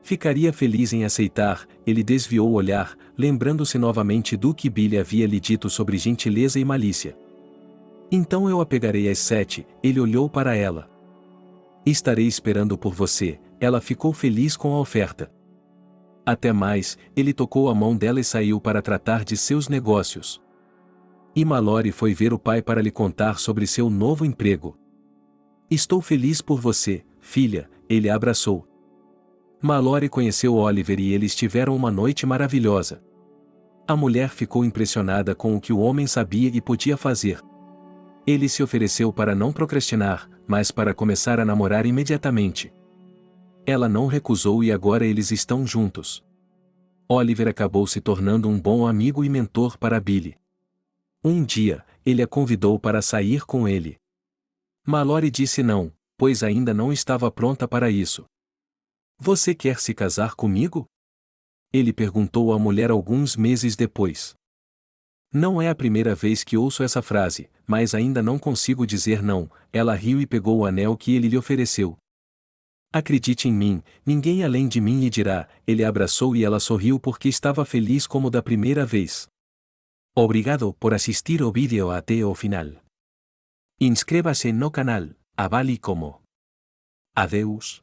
Ficaria feliz em aceitar, ele desviou o olhar, lembrando-se novamente do que Billy havia lhe dito sobre gentileza e malícia. Então eu a pegarei às 7, ele olhou para ela. Estarei esperando por você, ela ficou feliz com a oferta. Até mais, ele tocou a mão dela e saiu para tratar de seus negócios. E Mallory foi ver o pai para lhe contar sobre seu novo emprego. Estou feliz por você, filha, ele a abraçou. Mallory conheceu Oliver e eles tiveram uma noite maravilhosa. A mulher ficou impressionada com o que o homem sabia e podia fazer. Ele se ofereceu para não procrastinar, mas para começar a namorar imediatamente. Ela não recusou e agora eles estão juntos. Oliver acabou se tornando um bom amigo e mentor para Billy. Um dia, ele a convidou para sair com ele. Mallory disse não, pois ainda não estava pronta para isso. Você quer se casar comigo? Ele perguntou à mulher alguns meses depois. Não é a primeira vez que ouço essa frase, mas ainda não consigo dizer não. Ela riu e pegou o anel que ele lhe ofereceu. Acredite em mim, ninguém além de mim lhe dirá. Ele a abraçou e ela sorriu porque estava feliz como da primeira vez. Obrigado por assistir o vídeo até o final. Inscreva-se no canal, avale como. Adeus.